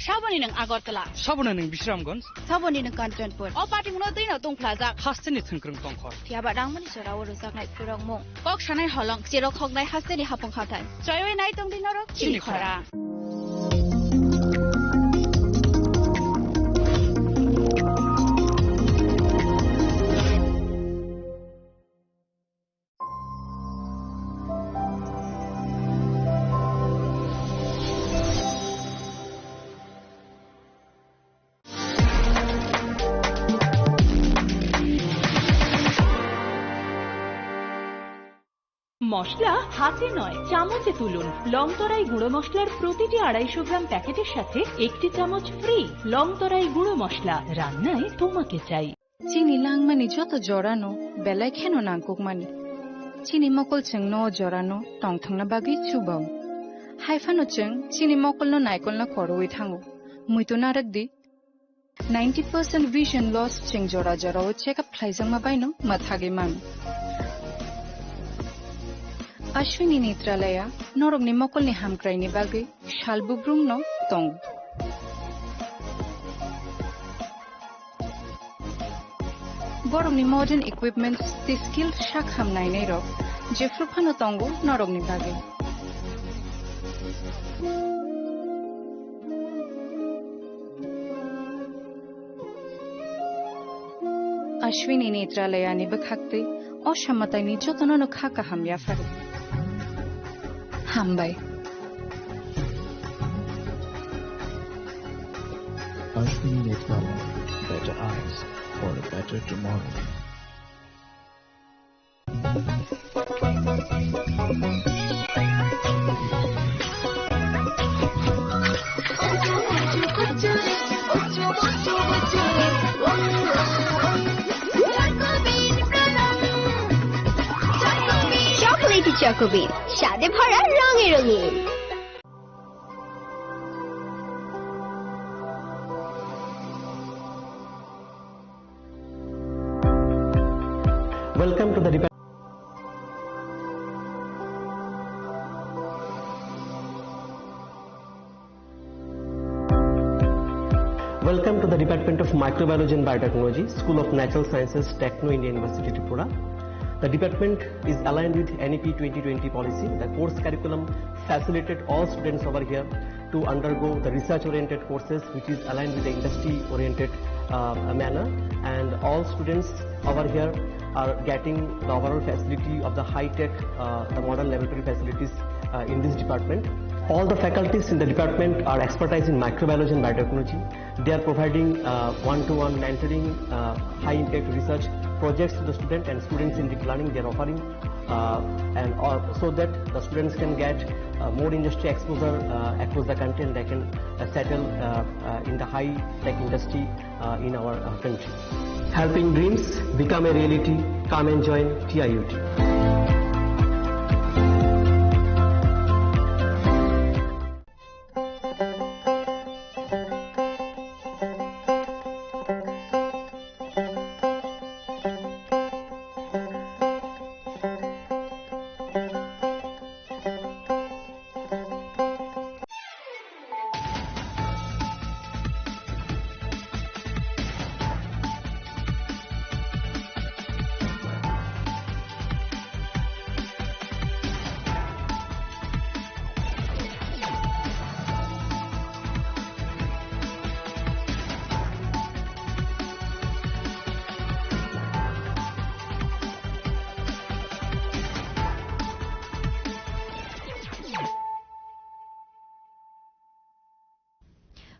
Saboni nang Agartala. Sabona nang Bisramganj. Saboni nang Kanchonpur. O party muno tuina tong plaza. Hasteni thungkrung tongkhor. Tiaba rangmani sorawo rusak nai purong mo. Kok sanai holong sirok hok nai hasteni hapong khatai. Choyoi nai tong dinoro chini khora. মশলা হাতে নয় চামচে তুলুন লংতরাই গুঁড়ো মশলার প্রতিটি 250 গ্রাম প্যাকেটের সাথে একটি চামচ ফ্রি লংতরাই গুঁড়ো মশলা রান্নায় তোমাকে চাই চিনি লাংমানি যত জরানো বেলায় খেন নাংকুকমানি চিনি মকল চং ন জরানো টংথাংনা বাগি চুবাও হাইফানো চং চিনি মকল ন নাইকল না খরওই থাঙ্গো মুইতো নারক দি 90% vision loss ching jora jora o checkup khlaijang ma baino mathage man Ashwini Netralaya norogni mokolni hamkraini bagi shalbubrumno tong borogni modern equipments the skilled shak hamnai nei rok jefruphano tongo norogni bagi Ashwini Netralaya ni bakhakte অসামতাই নির্যাতন খাকা হামিয়া ফারে হামবাই Ashwini Netralaya, better eyes for a better tomorrow. চকোবিন স্বাদে ভরা রঙে রঙিন Welcome to the Welcome to the Department of Microbiology and Biotechnology, School of Natural Sciences, Techno India University, Tripura. The department is aligned with NEP 2020 policy. The course curriculum facilitated all students over here to undergo the research-oriented courses, which is aligned with the industry-oriented manner. And all students over here are getting the overall facility of the high-tech, the modern laboratory facilities in this department. All the faculties in the department are expertise in microbiology and biotechnology. They are providing one-to-one mentoring, high-impact research projects to the student, and students in deep learning they are offering, and so that the students can get more industry exposure across the country, and they can settle in the high-tech industry in our country. Helping dreams become a reality. Come and join TIUT.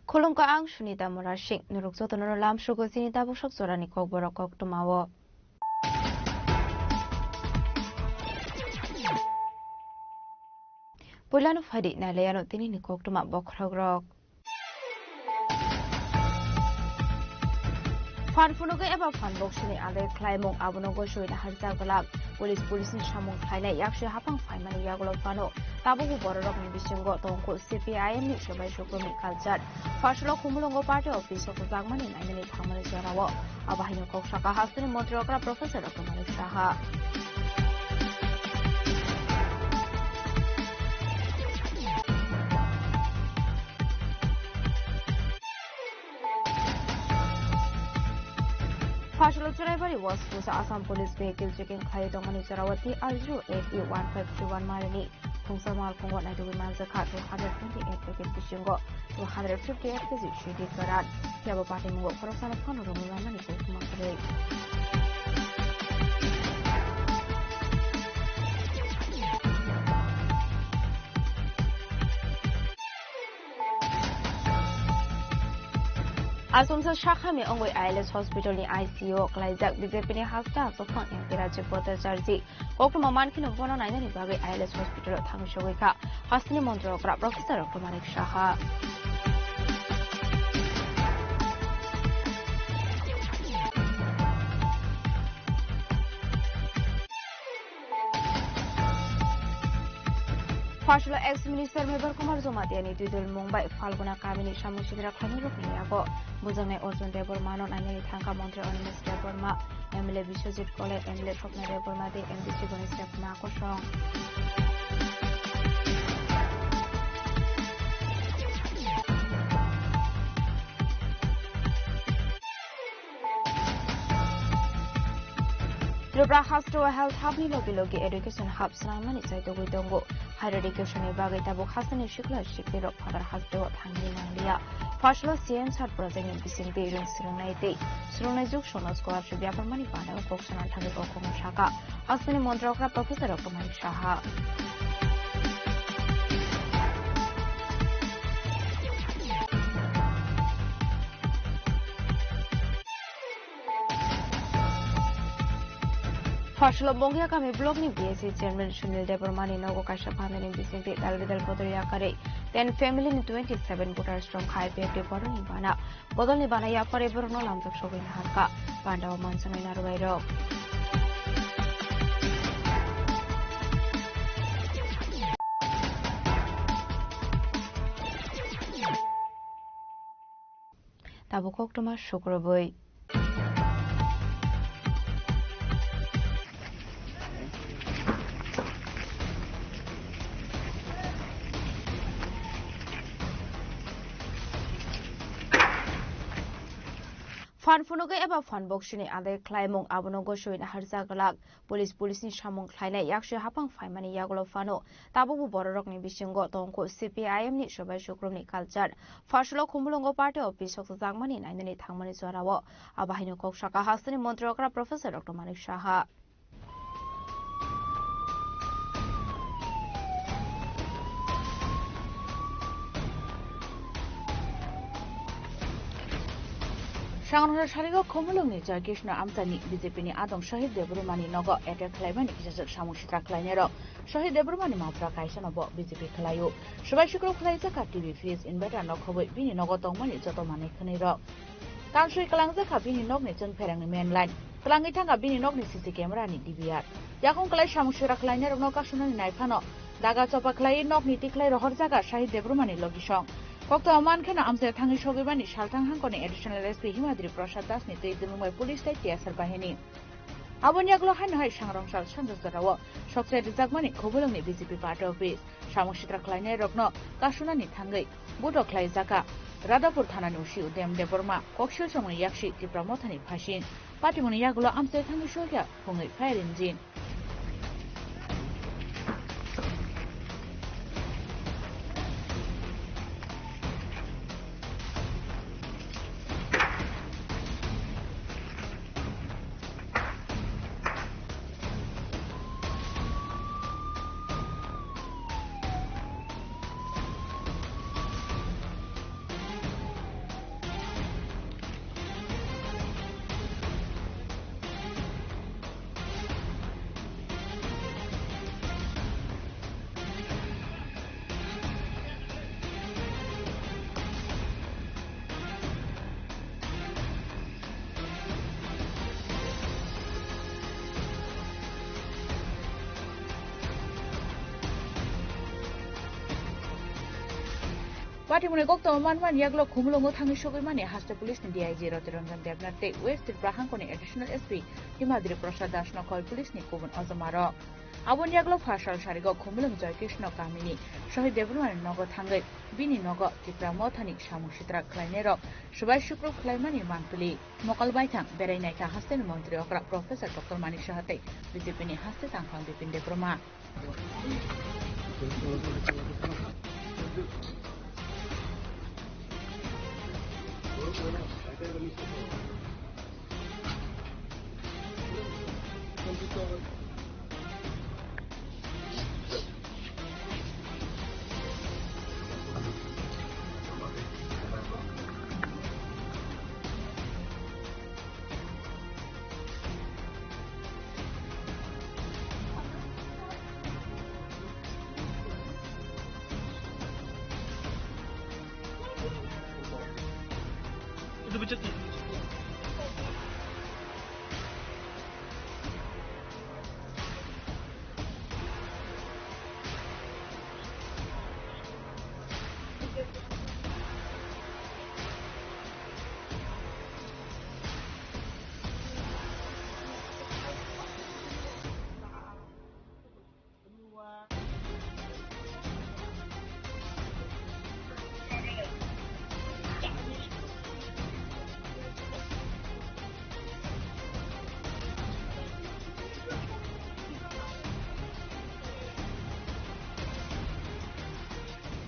Kolongka ang Sunita Morashik nurukso tono lam shugo sinita bushok zorani kok borok kok tumawo. Pulano fadi na layano tini ni kok tuma bokragrok. Fan funugo eba fan boxini ale klaimong abonogo shoina harja galak. Police ni samung thainai yakshi hapang faimani yagolo fano. Tabugu bororok ni bisingo tongko CPIM ni sabai shokomi culture. Fashlo kumulongo party office ko jagmani naimani thamani jarawo. Abahino kok saka hasuni montrokra professor Akamani Shaha. Fashalo Churaibari was Pusa Assam Police Vehicle checking Khai Domani Charawati R08E1531 Marani Kungsar Mal Kongo Naidu Manzaka 228 packet Bishingo 258 kg Shidi Karan Kiaba Party Mungo Korosana Kono Romani Kumakare Asumsa Shakhami Ongoi ILS Hospital ni ICU Klaizak BJP ni hasta sofang yang dirajak Bota Jarji Kokto Maman kini bono naina ni bagai ILS Hospital Thangshogoi ka Hastini Montro Kra Professor Dr. Manik Shaha Fashalo ex-minister Mebar Kumar Zomatiani Tudul Mumbai Falguna Kamini Shamushidra Khanirok Niyago Buzangai Orjun Debormano Nangani Thanka Montri Onimis Deborma MLA Bishojit Kole MLA Shopna Deborma de MDC Gonis Deborma Koshong Tripura Hastro Health Hub ni logi education hub Sanaimani Saito Guidongo Higher education ni bagai tabuk Hasani Shikla Shikirok Father Hastro Thangi Nanglia Fashalo CM Sat Project ni bising de Irung Sirunai Juk Shono Scholarship Yaparmani Panda Koksana Thagi Okong Shaka Hasani Montrokra Professor Dr. Manik Shaha Fashalo Bongia kami blog ni BSc Chairman Sunil Debormani Nogo Kashapana ni bising de Dalvidal Podoria Kare then family ni 27 voters from Khai PFD Bodol ni bana ya pare Bruno Lamtok Shogin Harka Panda Mansanoi Narwairo Tabukok Toma Shukraboi Fan funuga eba fan boxini ade klaimong abonogo shoina harja galak police ni samong khlaina yakshe hapang faimani yagolo fano tabubu bororok ni bisingo tongko CPIM ni sobai sukrum ni culture fashlo khumulongo party office sok jangmani nainani thangmani jorawo abahino koksaka hastani montrokra professor Dr. Manik Shaha Shanghai Sharigo Komulungni Jarkishna Amtani BJP ni Adong Shahid Debrumani Nogo Attack Klaimani Kisas Shamushitra Klainero Shahid Debrumani Matra Kaisanobo BJP Klayo Shabashiko Klaizaka TV fees in better Nokobo Bini Nogo Tongmani Jotomani Kaniro Country Kalangzaka Bini Nogni Jung Perang mainline Kalangitanga Bini Nogni CC camera ni DVR Yakon Klai Shamushira Klainero Nokashuna Naipano Daga Chopa Klai Nogni Tiklai Rohorzaga Shahid Debrumani Logishong Kokto Aman Kana Amse Tangi Shogibani Shaltang Hankoni additional SP Himadri Prasad Das ni Mumbai Police State Yasar Bahini Abonyaglo Hanhai Shangrong Shal Shandazarawa Shokse Dizagmani Kobuloni BJP Party Office Shamushitra Klaine Rokno Kashunani Tangai Budo Klai Zaka Radapur Thana Nushi Udem Deborma Kokshil Somoni Yakshi Tipramotani Pashin Patimoni Yaglo Amse Tangi Shogya Pungi Fire Engine Patimune gokto manman yaglo khumlongo thangi sogoi mani haste police ni DIG Rotiranjan Devnath te West Brahangkoni additional SP Himadri Prasad Dasna koi police ni kubun ozamaro abon yaglo phashal sharigo khumlong Joy Krishna Kamini Shahid Devrman nogo thangai bini nogo Tipra Mothani Samung Sitra Khlainero Shubai Shukro Khlaimani Mangtuli Mokal Baithang Berai Naika Haste Mantri Okra Professor Dr. Manik Shahate BJP ni haste tangkhang Bipin Debroma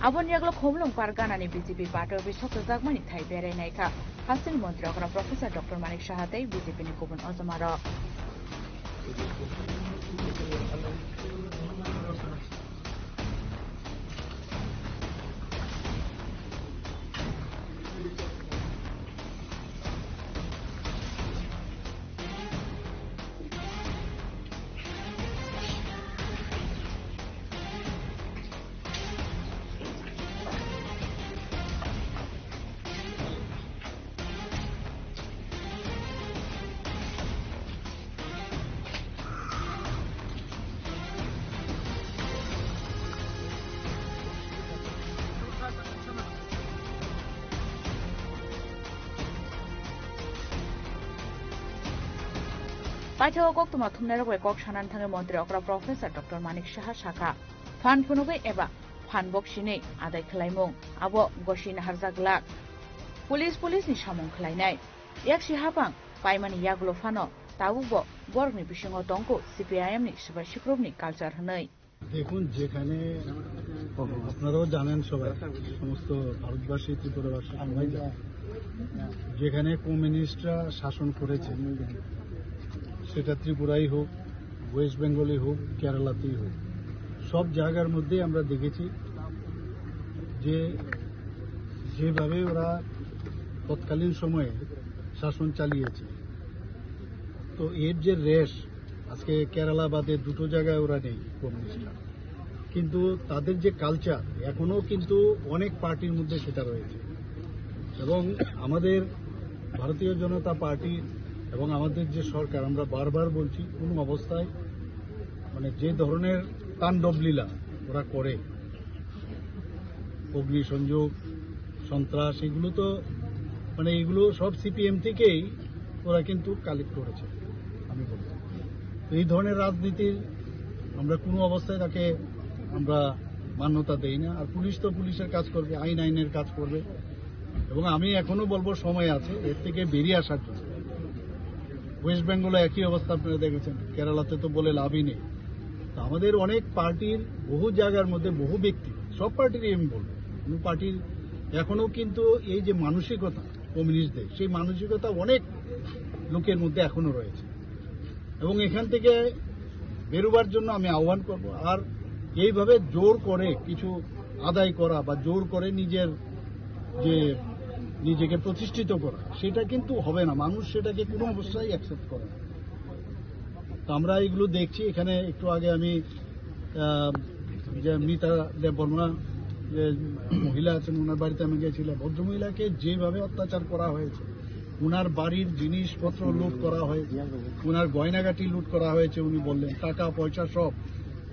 Abon yaglo khomlong pargana ni BJP party office sokjak mani thai berai naika hasil mantri okra Professor Dr. Manik Shahate BJP ni kubun ozamaro Paitho gok tuma thumnero gok sanan thange mantri okra Professor Dr. Manik Shaha Shaka Fan Phunugai eba Fan Boksine adai khlaimung abo Gosin Harjaglak Police ni samung khlainai yakshi hapang paimani yaglo fano tabubo borgni bisingo tongko CPIM ni Subai Shukrob ni culture hanai দেখুন যেখানে আপনারাও জানেন সবাই সমস্ত ভারতবাসী ত্রিপুরাবাসী সবাই যেখানে কমিউনিস্টরা শাসন করেছে সেটা ত্রিপুরাই হোক ওয়েস্ট বেঙ্গলই হোক কেরালাতেই হোক সব জায়গার মধ্যে আমরা দেখেছি যে যেভাবে ওরা তৎকালীন সময়ে শাসন চালিয়েছে তো এর যে রেশ আজকে কেরালা বাদে দুটো জায়গায় ওরা নেই কমিউনিস্টরা কিন্তু তাদের যে কালচার এখনো কিন্তু অনেক পার্টির মধ্যে সেটা রয়েছে এবং আমাদের ভারতীয় জনতা পার্টি এবং আমাদের যে সরকার আমরা বারবার বলছি কোনো অবস্থায় মানে যে ধরনের তাণ্ডবলীলা ওরা করে অগ্নিসংযোগ সন্ত্রাস এগুলো তো মানে এগুলো সব সিপিএম থেকেই ওরা কিন্তু কালেক্ট করেছে আমি বলব এই ধরনের রাজনীতির আমরা কোনো অবস্থায় তাকে আমরা মান্যতা দেই না আর পুলিশ তো পুলিশের কাজ করবে আইনের কাজ করবে এবং আমি এখনো বলবো সময় আছে এর থেকে বেরিয়ে আসার জন্য ওয়েস্ট বেঙ্গলে একই অবস্থা আপনারা দেখেছেন কেরালাতে তো বলে লাভই নেই তো আমাদের অনেক পার্টির বহু জায়গার মধ্যে বহু ব্যক্তি সব পার্টিরই আমি বলবো কোনো পার্টির এখনো কিন্তু এই যে মানসিকতা কমিউনিস্টদের সেই মানসিকতা অনেক লোকের মধ্যে এখনো রয়েছে এবং এখান থেকে বেরোবার জন্য আমি আহ্বান করব আর এইভাবে জোর করে কিছু আদায় করা বা জোর করে নিজেকে প্রতিষ্ঠিত করা সেটা কিন্তু হবে না মানুষ সেটাকে কোনো অবস্থায় অ্যাকসেপ্ট করে না তো আমরা এগুলো দেখছি এখানে একটু আগে আমি যে মিতা দেববর্মা যে মহিলা আছেন ওনার বাড়িতে আমি গিয়েছিলাম ভদ্রমহিলাকে যেভাবে অত্যাচার করা হয়েছে ওনার বাড়ির জিনিসপত্র লুট করা হয়েছে ওনার গয়নাগাটি লুট করা হয়েছে উনি বললেন টাকা পয়সা সব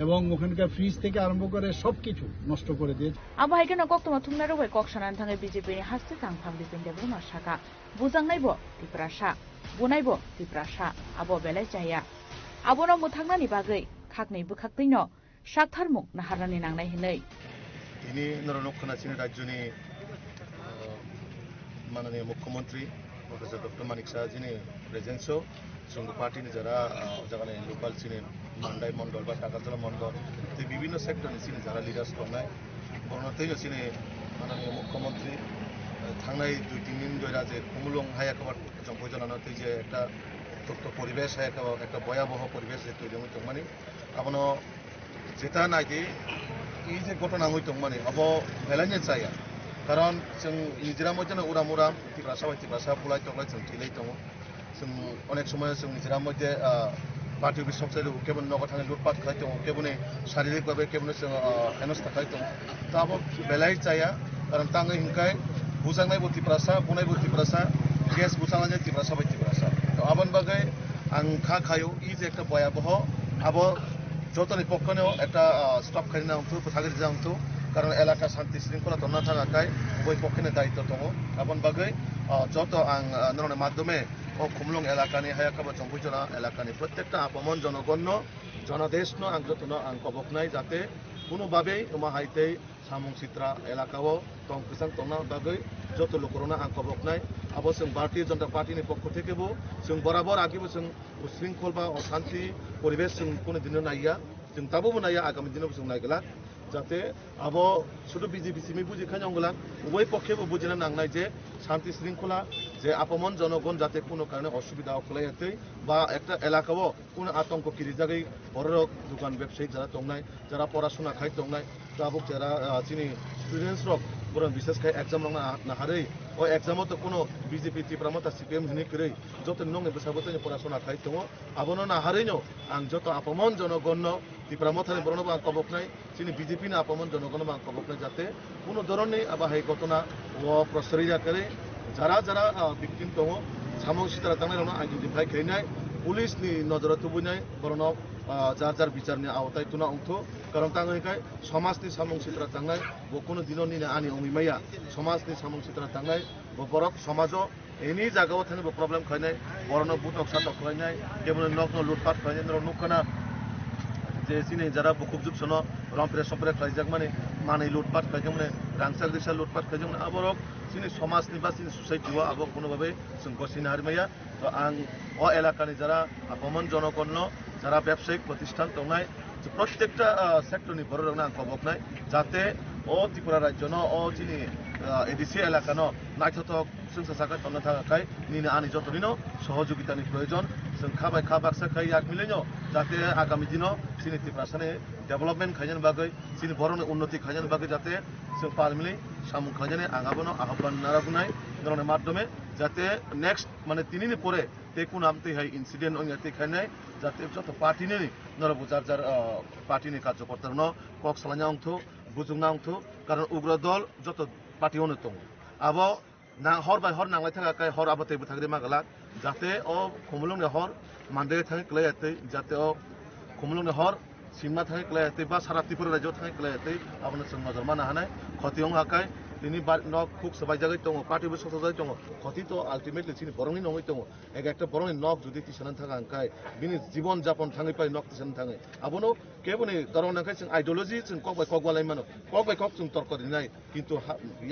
এবং ওখানকার ফ্রিজ থেকে আরম্ভ করে সবকিছু নষ্ট করে দিয়েছে। আবো হাইকেন কক্তমা থুমনার Rubai cock Sanan Than BJP नि हास्ते जांगफां बिपिन देब्रुमा साका बुजांनायबो तिप्रासा बुनायबो तिप्रासा आबो बेलाय जाया आबोनो मुथांनानि बागै खागनै बुखागदैनो साकथारमुक नाहारनानि नांनाय हिनै তিনি নরনক্ষণা চীন রাজ্যনি মাননীয় মুখ্যমন্ত্রী প্রফেসর ডক্টর মানিক সাহাজিনি প্রেজেন্সও সঙ্গে পার্টিনি যারা জায়গায় লোকাল চিনি মান্ডাই মন্ডল বা টাকাতলা মন্ডল বিভিন্ন সেক্টরনি চিনি যারা লিডার্স দंनाय বর্ণতেই চিনি মাননীয় মুখ্যমন্ত্রী থাংনাই 2-3 দিন ধরে যে কুমুলং হায়াকাবার জঙ্গল জানানোতে যে একটা উত্তপ্ত পরিবেশ হায়াকাবার একটা ভয়াবহ পরিবেশ যে তৈরি হইতো মানে আপনো যেটা নাইদি এই যে ঘটনা হইতো মানে अब বেলাইনে চাইয়া কারণ जों निजिरा मध्यে उराम उराम तिप्रासा बुलाय तगलाय जों थैलाय दङ जों अनेक समय जों निजिरा मধ্যে पार्टी अफिस संसार केवल नगद थांनाय लुटपाट खालाय दङ केवल शारीरिक भावे केवल जों हेनस्था खालाय दङ दा अब बेलाय चाइया कारण ताङै हिंखाय बुजांनाय तिप्रासा बुनाय तिप्रासा गेस बुजांनाय तिप्रासा तो आबन बागै आं खायो इ जे একটা ভয়াবহ अब যতনি পক্ষনে একটা স্টপ খালি না হতো থাকি যাওতো কারণ এলাকা শান্তি শৃঙ্খলা তো না থাকায় উভয় পক্ষের দায়িত্ব দङ আপন বাগৈ যত আং নরনের মাধ্যমে ও খুমলুং এলাকানি হায়াকাবা চম্পুজনা এলাকানি প্রত্যেকটা আপমন জনগণ জনদেশন আং যতন আং কবকনাই যাতে কোনোভাবেই মাহাইতে সামুং সিত্রা এলাকাও টং কিসাং টংনা বাগৈ যত লোকরনা আং কবকনাই আবো जों भारतीय जनता पार्टीनि पक्ष থেকেবো जों बराबर आगेबो जों उशृंखल बा अशांति परिवेश जों কোনো দিনও नाया जों दाबो नाया आगामी दिनाव जों नायगला যাতে अब শুধু বিজেপি সিমি বুঝিখাই অঙ্গলা উভয় পক্ষেবো বুঝিনা নাংনাই যে শান্তি শৃঙ্খলা যে আপমন জনগণ যাতে কোনো কারণে অসুবিধা হলাইতে বা একটা এলাকাও কোনো আতঙ্ক কিরি জায়গায় বড় দোকান ব্যবসায়ী যারা দंनाय যারা পড়াশোনা খাই দंनाय তাবুক যারা চিনি স্টুডেন্টস রক বরং বিশেষ করে एग्जाम না হারে ও एग्जाम তো কোনো বিজেপি ত্রিপ্রামতা সিপিএম হিনি করে যত নঙে বসাবতে পড়াশোনা খাই দङ আবনো না হারেনো আং যত আপমন জনগণ ত্রিপ্রামতানি বরণবা কবকনাই চিনি বিজেপি না আপমন জনগণ আং কবকনাই যাতে কোনো ধরনের আবার এই ঘটনা ও প্রসারিয়া করে যারা যারা ভিকটিম দङ সামং সিতারা তাंनाय आइडेन्टिफाइ खालामनाय पुलिसनि नजराव तुबुनाय बरन जार जार বিচারनि आवताय तुना अंथ कारण तांगाय समाजनि सामं सित्रा तांनाय बकुनो दिननि आनि अमिमाया समाजनि सामं सित्रा तांनाय बरक समाजो एनि जागाव थाने प्रॉब्लेम खायनाय बरन बुटक साटक खायनाय केवल नक न लुटपाट खायनाय नुखाना जे सिनि जारा बुकुबजुब सनो रमप्रे समप्रे खायजाक माने लुटपाट खायजाक माने रांसाल दिसा लुटपाट खायजाक माने आबरक सिनि समाजनि बा सिनि सोसाइटिवा आबो कोनोभाबे जों गसिना हारमाया तो आं अ एलाकानि जारा अपमन जनगण যারা ব্যবসায়িক প্রতিষ্ঠান দंनाय প্রত্যেকটা সেক্টরনি বড় রংনা আং কবকনাই যাতে ও ত্রিপুরা রাজ্য ন ও চিনি এডিসি এলাকা ন নাইথতক সংসার সাকাय তন্ন থাকাय নিনে আনি যতদিনও সহযোগিতাनि প্রয়োজন जों खाबाय खाबाक्सा खाय याक मिलेनो जाते आगामी दिनाव चिनि ত্রিপ্রাসানি डेभलपमेंट खायजन बागै चिनि बरन उन्नति खायजन बागै जाते जों पारमिलि सामु खायजने आगाबोनो आह्वान नारागुनाय नरने माध्यमे जाते नेक्स्ट माने तिनिनि परे ते कोन आमते हाय इन्सिडेंट ओंयाते खायनाय जाते जत पार्टीनि नर बुजार जार पार्टीनि कार्यकर्ता न कक सालाना अंथ बुजुंना अंथ कारण उग्र दल जत पार्टी होनो दङ अब ना हर बाय हर नांलाय थाखाय हर आबादैबो थाग्रे मागला जाते अ खुमलुंनि हर मानदे थाङै क्लायाते जाते अ खुमलुंनि हर सिमना थाङै क्लायाते बा सारा त्रिपुरा राज्योआव थाङै क्लायाते आबनो जों नजर मानो हानाय खतियं हाकाय दिनै न खुब सबाय जागाय दङ पार्टीबो ससाजाय दङ खति तो आल्टिमेटलि चिनि बरंनि नङै दङ একটা বরংनि नक जुदि तिसानानै थाङा आंखाय बिनि जीवन जापन थाङै पाय नक तिसानानै थाङै आबनो केबनि दरंनाखाय जों आइडियोलॉजी जों कक बाय कक बालाय मानो कक बाय कक जों तर्क दिनाय किन्तु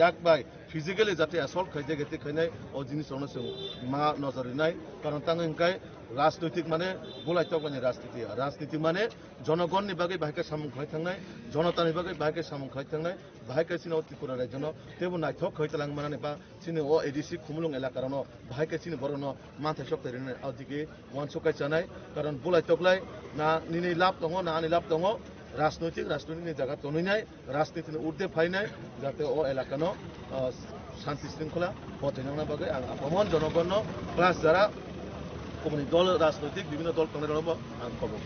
याक बाय फिजिकली जाते असल्ट खायजे गेते खायनाय अ जिनिसनो जों मा नजर दिनाय कारण ताङै आंखाय राजनैतिक माने बुलायतक माने राजनीति माने जनगणनि बागै बाहायके सामं खाय थांनाय जनतानि बागै बाहायके सामं खाय थांनाय बाहायके सिनो त्रिपुरा राज्यनो तेबो नायथक खायतलां माने बा सिनो अ एडिसि खुमलुं एलाकारानो बाहायके सिनो बरनो माथाय सकतारिनो आदिके वान सकाय जानाय कारण बुलायतकलाय ना निनि लाभ दङ ना आनि लाभ दङ राजनैतिकनि जागा तनैनाय राजनीतिनि उर्दे फायनाय जाते अ एलाकानो शान्ति शृंखला बथायनांना बागै आं अपमन जनगण प्लास जारा दल राजनैतिक বিভিন্ন দল তংনাय दङ आं खबर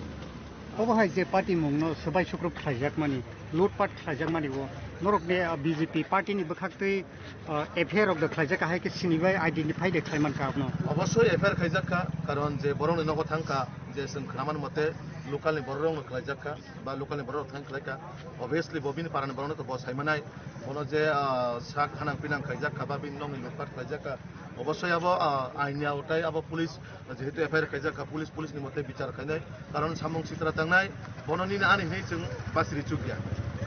अबहाय जे पार्टी मुंनो सबाय सुक्रुप खायजाक मानि लुटपाट खायजाक मानि वो नरक ने बीजेपी पार्टी नि बखाक्तै एफेयर अफ द खायजाक हाय के सिनिबाय आइडेंटिफाई दे खायमान का आपनो অবশ্যই এফআইআর খাইজাকা কারণ যে বরং নগদ থাকা যে जों খানামান মতে লোকালনি বরং খাইজাকা বা লোকালনি বরং থাং খাইকা অবভিয়াসলি ববিনি পারানি বরং তো বস হাইমানাই বনো যে সা খানাং পিনাং খাইজাকা বা বিন নং লুটপাট খাইজাকা অবশ্যই আবো আইনি আওতায় আবো পুলিশ যেহেতু এফআইআর খাইজাকা পুলিশनि মতে বিচার খাইনাই কারণ সামং সিত্রা তাंनाय বননি আনি হেই जों বাসিরি চুকিয়া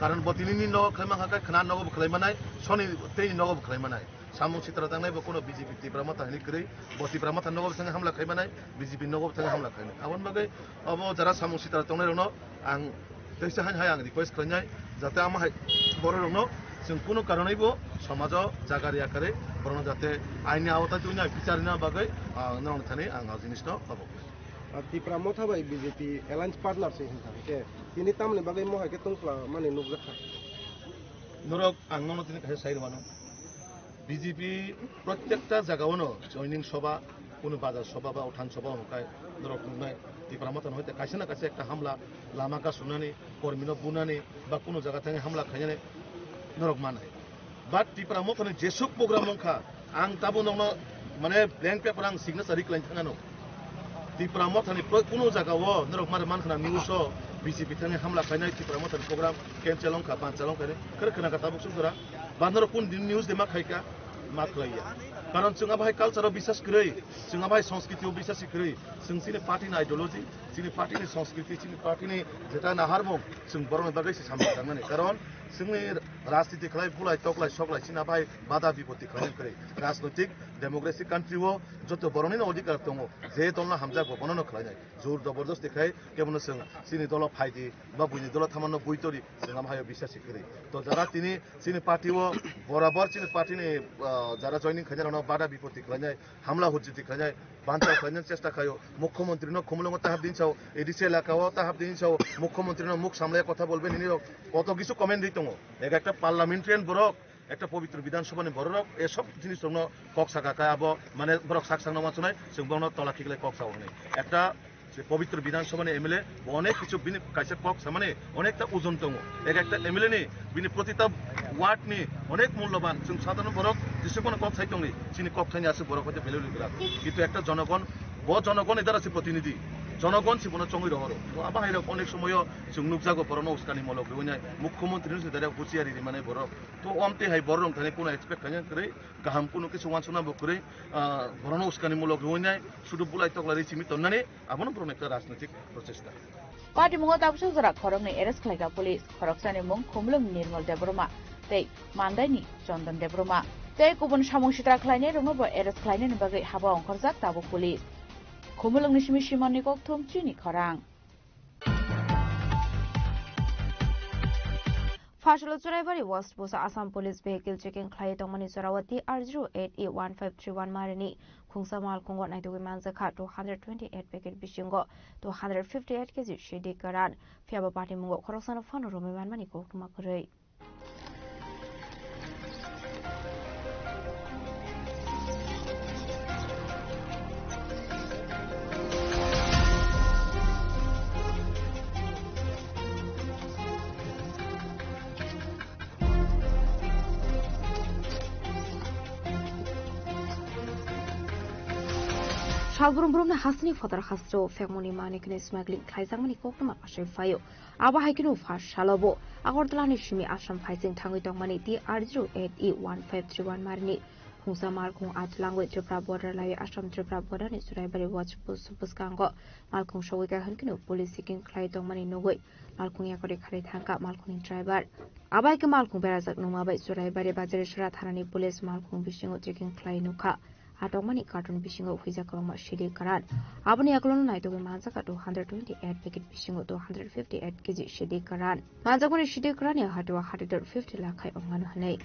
কারণ বতিনি ন খাইমা হাকা খানা নগব খাইমানাই সনি তেই নগব খাইমানাই सामू चित्र तंगनाय बकोनो बीजेपी तिब्रामा ताहनि गरै बति ब्रामा तंगनाव संग हमला खायमानाय बीजेपी नगब तंग हमला खायनाय आवन बगै अब जरा सामू चित्र तंगनाय रनो आं तैसे हाय आं रिक्वेस्ट खायनाय जाते आमा हाय बर रनो जों कुनो कारनैबो समाज जागारि आकारे बरनो जाते आइनि आवता दुनिया बिचारना बगै नरन थाने आं जिनिसनो बाबो तिब्रामा थाबाय बीजेपी एलायंस पार्टनार से हिनथाके तिनि तामने बगै मोहाके तंख्ला माने नुगजाखा नरक आं ननो तिनि खाय साइरमानो বিজেপি প্রত্যেকটা জায়গাওনো জয়নিং সভা কোনো বাজার সভা বা উঠান সভা হকায় ধরক নুনায় ত্রিপুরামতন হইতে কাছে না কাছে একটা হামলা লামাকা শুনানি কর্মীনো বুনানি বা কোনো জায়গা থেকে হামলা খাইনে ধরক মানায় বাট ত্রিপুরামতনে যেসব প্রোগ্রাম মংখা আং তাবো নন মানে ব্ল্যাঙ্ক পেপার আং সিগনেচার রিক্লাইন থাঙানো ত্রিপুরামতনে কোনো জায়গাও ধরক মারে মানখানা নিউজ বিজেপি থেকে হামলা খাইনাय ত্রিপুরামতন প্রোগ্রাম ক্যান্সেল হংখা বানচাল হংখানে खोना का ताबुक सुंदरा बानर कुन दिन न्यूज दे मा खायका मा खलाया कारण जोंहा बाहाय कालचाराव बिसास गरै जोंहा बाहाय संस्कृतियाव बिसास गरै जों सिनि पार्टीनि आइडियोलॉजी सिनि पार्टीनि संस्कृति सिनि पार्टीनि जेटा नाहारमु जों बरनो बागै सामना थांनानै कारण जोंनि राजनीति खालाय फुलाय तकलाय सकलाय सिना बाहाय बादा बिपत्ति खालाय गरै राजनैतिक डेमोक्रेसी कान्ट्रिव जत बरनि अधिकार दङ जे दलना हामजा गबननो खालायनाय जोर जबरदस्ति खाय केवनो जों सिनि दल फायदि बा बुनि दल थामानो बुइतरि जोंहा बाहाय बिसास गरै तो जरा तिनि सिनि पार्टीव बराबर सिनि पार्टीनि जरा जॉइनिंग खायनानो बादा बिपत्ति खालायनाय हामला हुज्जिति खालायनाय बान्चा खालायनो चेष्टा खायो मुख्यमंत्रीनो खुमलंग ताहाब दिनसाव एडिसि एलाकाओ ताहाब दिनसाव मुख्यमंत्रीनो मुख सामलाय কথা বলবেন ইনি কত কিছু কমেন্ট দিতङ একটা পার্লামেন্টারিয়ান বরক একটা পবিত্র বিধানসভানি বরক এসব জিনিস দङ কক সাকাকা আবো মানে বরক সাকসাং নামাচনাय जों বন তলাকিগলে কক সাওনে একটা যে পবিত্র বিধানসভানি এমএলএ অনেক কিছু বিনি কাইসে কক সামনে অনেকটা ওজন দङ একটা এমএলএ নি বিনি প্রতিটা ওয়ার্ডনি অনেক মূল্যবান जों সাধারণ বরক যেসবন কক সাইতংনি চিনি কক থাইনি আছে বরক হতে ভ্যালু লিগরা কিন্তু একটা জনগণ জনগণ এদার আছে প্রতিনিধি জনগণ জীবনে চঙ্গি রহর বাহির অনেক সময় जों नुकजागो बरनो उस्कानि मलक रवनाय मुख्यमंत्री से दारा हुसियारि माने बर तो अमते हाय बरन थाने कोनो एक्सपेक्ट खाने करे गाहाम कोनो किछु वानसना बकरे बरनो उस्कानि मलक रवनाय सुदु बुलाय तकला रिसिमि तन्नाने आबनो बरन एकटा राजनीतिक प्रचेष्टा पार्टी मुंगा ताबसु जरा खरंनि एरेस्ट खालायगा पुलिस खरकसानि मुं खुमलुं निर्मल देब्रमा तै मान्दायनि चन्दन देब्रमा तै गुबुन सामुं सित्रा खालायनाय रंगबो एरेस्ट खालायनायनि बागै हाबा अंखरजाक ताबो पुलिस खुमलुंनि सिमि सिमानि कक्थुम चिनि खरां Fashalo Churaibari West Bosa Assam Police Vehicle checking Clay Tomani Sarawati R08A1531 Marini Kungsa Mal Kongo Naitugi Manzaka 228 packet Bishingo 258 kg Shidi Karan Fiaba Party Mungo Korosana Fano Roman Maniko Kumakuri. Shalbrum Hasni Father Hastro, Femoni Manikini smuggling, Kaizamani Kokama Ashe Fayo, Abba Haikinu Fash Shalabo, Agordlani Shimi Asham Fighting Tangitong Mani, DR08E1531 Marini, Kungsa Malkung at language Tripra border Lai Asham Tripra border is Raibari Watch Buskango, Malkung Shawika Hankinu, police seeking Klaitong Mani no way, Malkung Yakori Karitanka, Malkung Tribar. Abaika Malkung Berazak Numabai Suraibari Bazar Hanani police Malkung Bishingo taking Klainuka. Atomani carton fishing of Hizakaloma Shidi Karan. Abani Aklon night of Manzaka 228 packet fishing of 258 kg Shidi Karan. Manzakoni Shidi Karania had to 150 lakai of Manuhane.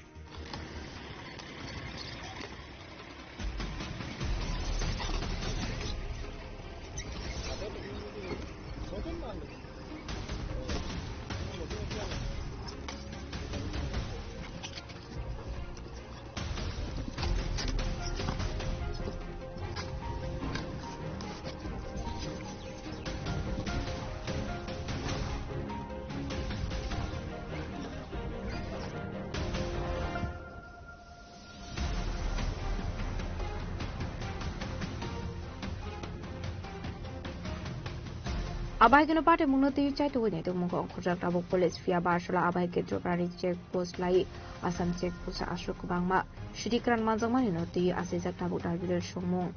Abai Pate Munoti Chai to win it to Mungo Kojak Abu Police via Barshala Abai Ketrokari check post Lai Assam check post Ashok Bangma Shidikran Manzamani Noti Asizak Tabu Darbil Shomong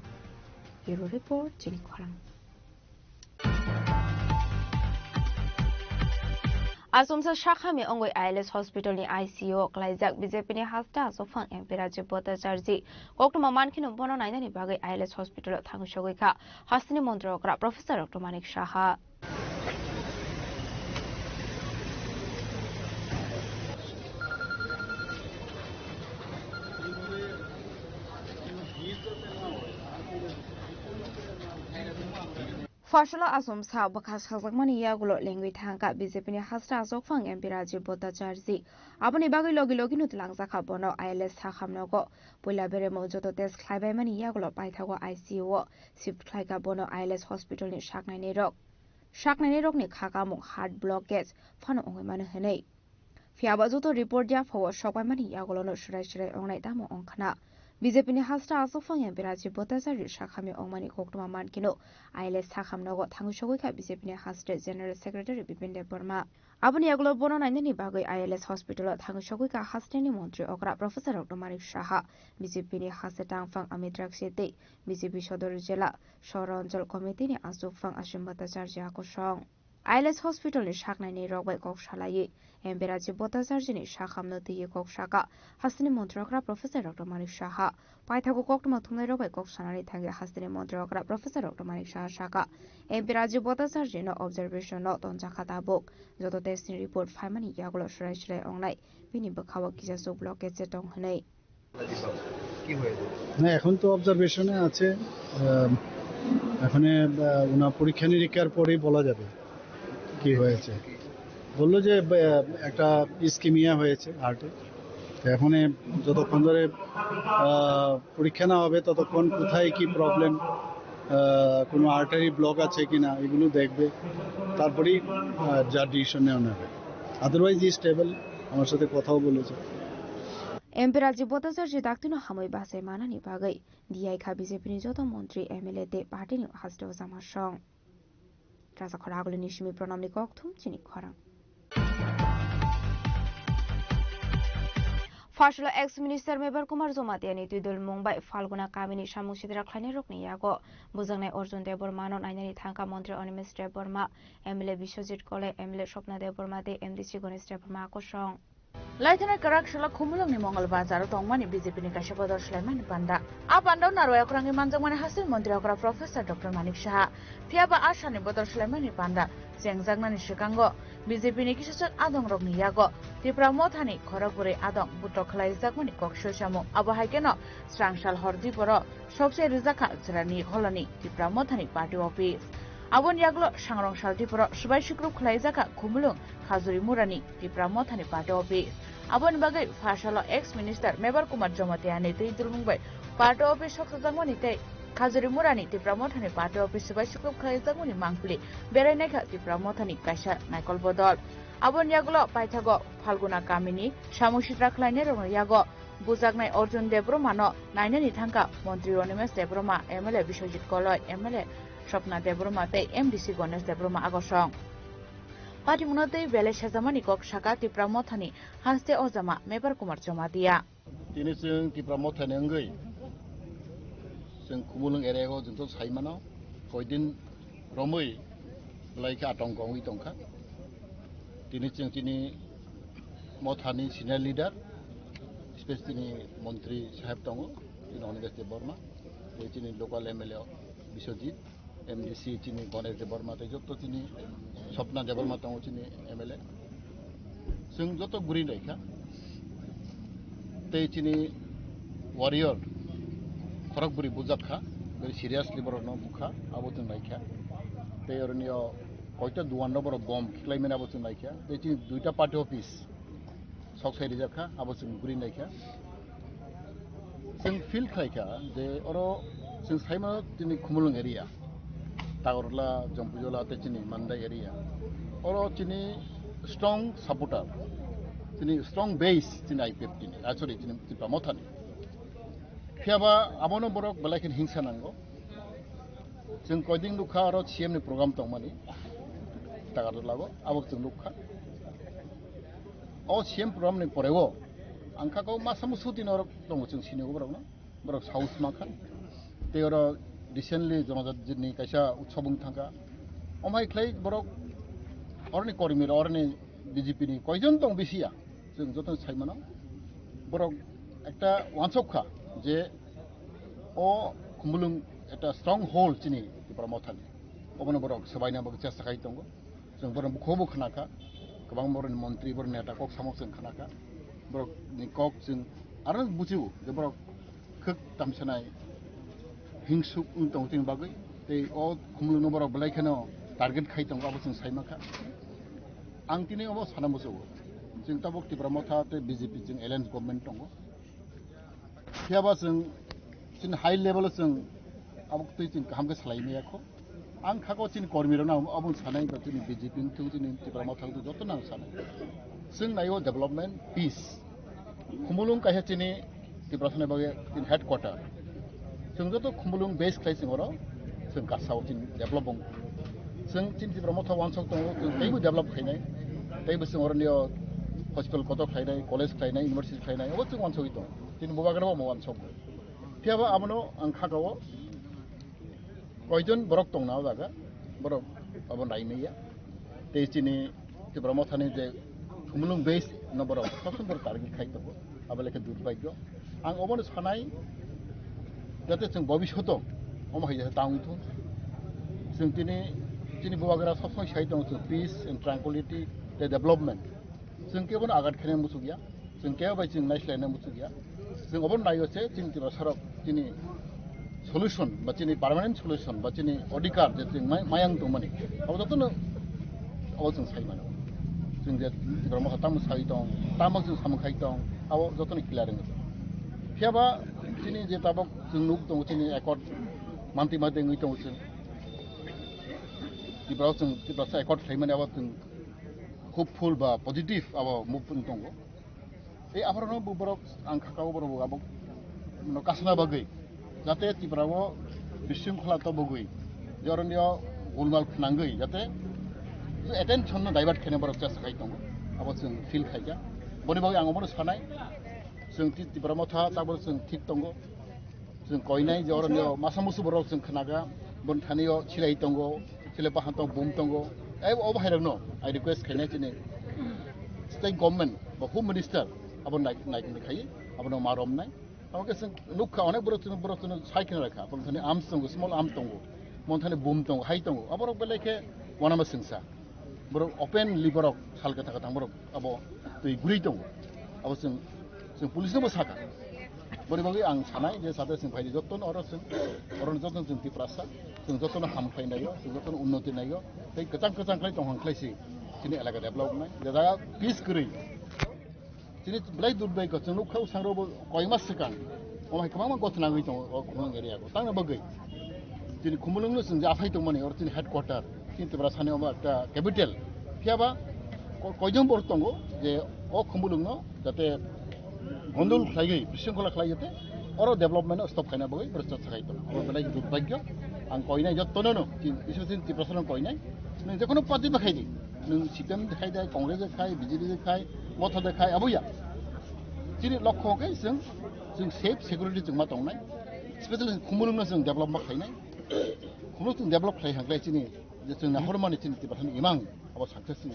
Hero Report Jenny Kwalang Asumsa Shakhami Ongwe ILS Hospital ni ICU Klaizak BJP ni hasta sofang empira jibota charji Oktoma Mankino Bono Naina ni bagai ILS Hospital Thangshogika Hastini Montrokra Professor Dr. Manik Shaha Fashala Asum Sa Bakas Hazakmani Yagulo language Hanka BJP ni hasta sofang empira jibota charji Abani bagai logi logi nut langzaka bono ILS Hakhamnogo Pula bere mojoto test klaibai mani yagulo paithago ICU sip klaika bono ILS Hospital ni Shaknai Rok ni Khakamuk heart blockage fano ongwe manu henei Fiaba joto report dia phawo shokbai mani yagulo no shirai ongnai damo ongkhana BJP ni hasta asofang empira jibota charji Shakhami ongmani koktoma mankino ILS Hakhamnogo thangshogoi kha BJP ni hasta General Secretary Bipin Dev Burma Abani yagulo bono nainani bagai ILS Hospital thangshogoi ka hasteni mantri okra Professor Dr. Manik Shaha BJP ni hasta tangfang Amit Rakshete BJP Sodor Jela Shoranjal Committee ni asofang Ashimbata charji akosong ILS Hospital ni Shaknai ni Rogbai Kokshalai Empira Jibota charji ni Shakhamno tiye Kokshaka hasteni mantri okra Professor Dr. Manik Shaha Paithago koktoma thumnai Rogbai Koksanari thange hasteni mantri okra Professor Dr. Manik Shaha Shaka Empira Jibota charji no observation no tonjaka tabuk joto testing report faimani yagulo shirai ongnai bini bakhawa kijasu blockage tong hnai না এখন তো অবজারভেশনে আছে এখানে ওনার পরীক্ষা নিরীক্ষার পরেই বলা যাবে কি হয়েছে বললো যে একটা ইসকিমিয়া হয়েছে হার্টে এখন যতক্ষণ ধরে পরীক্ষা না হবে ততক্ষণ কোথায় কি প্রবলেম কোনো আর্টারি ব্লক আছে কিনা এগুলো দেখবে তারপরেই যা ডিসিশন নেওয়া হবে আদারওয়াইজ স্টেবল আমার সাথে কথাও বলেছে Empira Jibota charji daktino hamoi basai manani bagai diai kha BJP ni joto mantri MLA te party ni hasto samashong Rasa khoragule nishimi pranamni kokthum chini khorang Fashala ex-minister Mebar Kumar Zomatiani Tudul Mumbai Falguna Kamini Shamushidra Khlane Rokni Yago Bujangnai Arjun Dev Burma no Nainani Thangka Mantri Animesh Dev Burma MLA Bishwajit Kole MLA Shopna Dev Burma te MDC Ganesh Dev Burma kosong Laitana Karak Shala Kumulong ni Mongol Bazar Tongmani BJP ni Kashabodor Sulaiman Panda Apanda Narwaya Kurangi Manjangmani Hasil Mantri Okra Professor Dr. Manik Shaha Fiaba Ashani Bodor Sulaiman Panda Jengjangnani Shikango BJP ni Kisachot Adong Rokni Yago Tipra Mothani Khoragpuri Adong Buto Khlai Jakmani Koksho Shamu Abahakeno Strangshal Hordiporo Shokse Rizaka Chirani Holani Tipra Mothani Party Office Abon Yaglo Shangrong Shaltiporo Subai Shukrup Khlai Jaka Khumulung Khazuri Murani Tipra Mothani Party Office Abon bagai Fashala ex-minister Mebar Kumar Zomatiani Tudul Mumbai Party Office Shokjangmani te Khazuri Murani Tipra Mothani Party Office Subai Shukrup Khlai Jakmani Mangpli Berai Kha Tipra Mothani Kaisa Naikol Bodol Abon Yaglo Paithago Falguna Kamini Shamushidra Khlaine Rong Yago Bujagnai Arjun Dev Burma no Nainani Thangka Mantri Animesh Dev Burma MLA Bishwajit Koloi MLA Shopna Dev Burma te MDC Ganesh Dev Burma agosong Party Munate Bele Shazamani Kok Shaka Tipra Mothani Haste Ozama Mebar Kumar Zomatia Tini sing Tipra Mothani ngai sing kumulung erego junto saimano koidin romoi laika atongkong itongka tini sing tini Mothani senior leader especially Mantri Sahib Tongo in Animesh Dev Burma tini local MLA Bishwajit MDC chini Ganesh Dev Burma te joto chini Shopna Dev Burma tongo chini MLA sing joto gurin raikha te chini warrior Khoragpuri bujat kha very seriously boro no bukha abotun raikha te orniyo koita duan number bomb claimena abotun raikha te chini duita party office soksai rijakha abotun gurin raikha sing feel khaikha je oro sing saima chini khumulung area Tagorla, Jampujola, Techini, Manda area. Oro chini strong supporter, chini strong base chini I-15. Actually chini Tipra Mothani. Fiaba abono borok balakin hingsa nango. Sing koiding dukha oro CM ni program tongmani. tagar lago abok chung lukha o CM program ni porego angka ko masamu suti norok tongo chung sini go borok no borok house makha te oro recently jonajat jini kaisa utsobung thangka omhai khlai borok orni kormi orni BJP ni koijon tong bisia जों जतन साइमानाव बरक একটা ওয়ানসকখা যে ও খুমুলুং একটা strong hold চিনি প্রমথানি অবন বরক সবাইনা বক চেষ্টা খাই দङ जों बरक खबो खनाखा गोबां बरनि मन्त्रि बरनि नेता कक सामक जों खनाखा बरक नि कक जों आरो बुजिउ जे बरक खोक तामसनाय हिंसुक दङ जों बागै ते अ खुमुलुं बरक बलायखनो टार्गेट खाइ दङ अब जों साइमाखा आं तिनै अब सानामबो जों ताबक तिब्रामथा ते BJP जों एलायन्स गभर्नमेन्ट दङ फियाबा जों हाई लेभेल जों अब जों गाहामखौ सालायनायखौ आं खाखौ जों कर्मीरना अब सानाय जों BJP जों तिब्रामथा जत नां सानाय जों नायो डेभलपमेन्ट पीस खुमुलुं काहे जोंनि तिब्राथानाय बागे जों हेडक्वार्टार जों जत खुमुलुं बेस खाय जों अरो जों गासाव जों डेभलप दङ जों तिब्रामथा वानसक दङ जों दैबो डेभलप खायनाय दैबो जों अरनियो हस्पिटल कत खायनाय कलेज खायनाय इउनिभार्सिटी खायनाय अब जों वानसक दङ जों बबाग्राव वानसक फियाबा आमनो आं खागाव कयजन बरक दङ ना जागा बरक अब नायनाया ते चिनि तिब्रामथानि जे खुमुलुं बेस न बरक सबसम बर टार्गेट खाय दङ आबलेके दुर्भाग्य आं अबनो सानाय जाते जों भबिष्यत अमहाय दाउथु जों चिनि बबाग्रा सबसम साइ दङ जों पीस एन्ड ट्रांकुलिटी द डेभलपमेन्ट जों केबो आगाद खायनाय मुसु गैया जों केबो जों नायस्लायनाय मुसु गैया जों अबन नायोसे जों तिब्रा सरक चिनि सल्यूशन बा चिनि पार्मानेंट सल्यूशन बा चिनि अधिकार जे जों मायां दंमानि अब जतनो अब जों साइमानो जों जे तिब्रामथा ताम साइ दं ताम जों सामखाइ दं अब जतनो क्लियार दं फियाबा चिनि जे ताबक जों नुक दं चिनि एकर्ड मान्ति मादे ngui दं जों तिब्रासा एकर्ड खाइमाने अब जों hopeful ba positive abo movement tongo e abarono borok ang khakao borok abo no kasna bagai jate tibrawo bisingkhla to bogui joronio golmal phnangai jate attention no divert khene borok chas khai tongo abo जों feel khaija boni bagai ang obono sanai जों tibraमथा tabo जों thik tongo जों koinai joronio masamusu borok जों khnaga bon thanio chilai tongo chile pahanto bum tongo I no. I request Kennedy, state government, but home minister, about night in the Kai, about no Marom night. I guess look on a broken cycle like a arms tongue, small arm tongue, Montana boom tongue, high tongue, about Beleke, one of us sinsa. But open liberal Halkatatambo about the Greeton. I was in police number Saka. But if I am Sanai, there's others in Paidoton or Joton in Tiprasa, some Joton Hampainayo, some Joton Unotinayo, take Katan Clay on Classy, Chini Alaga development, there are peace green. Chini Blade Dubay got to look how Sanrobo Koimasakan, or my command got an Avito or Kumang area, Tana Bagay. Chini Kumulungus and the Afito money or Tin headquarter, Tintibrasano capital. Piaba, Koyam Bortongo, the O Kumulungo, that Gondol Klagi, Bishola Klayate, or development of stop kind of boy, but just right. Or the like Dubagyo, and Koina Jotono, this is in the personal Koina. The Kono Party Mahadi, Sitam the Haida, Congress the Kai, BJP the Kai, what of the Kai Abuya. Did it lock Hockey, safe security to Matona, especially Kumulunus and development Kaina. Kumulun develop Klay Haglachini, just in a hormone in the Tibetan Imam, about successing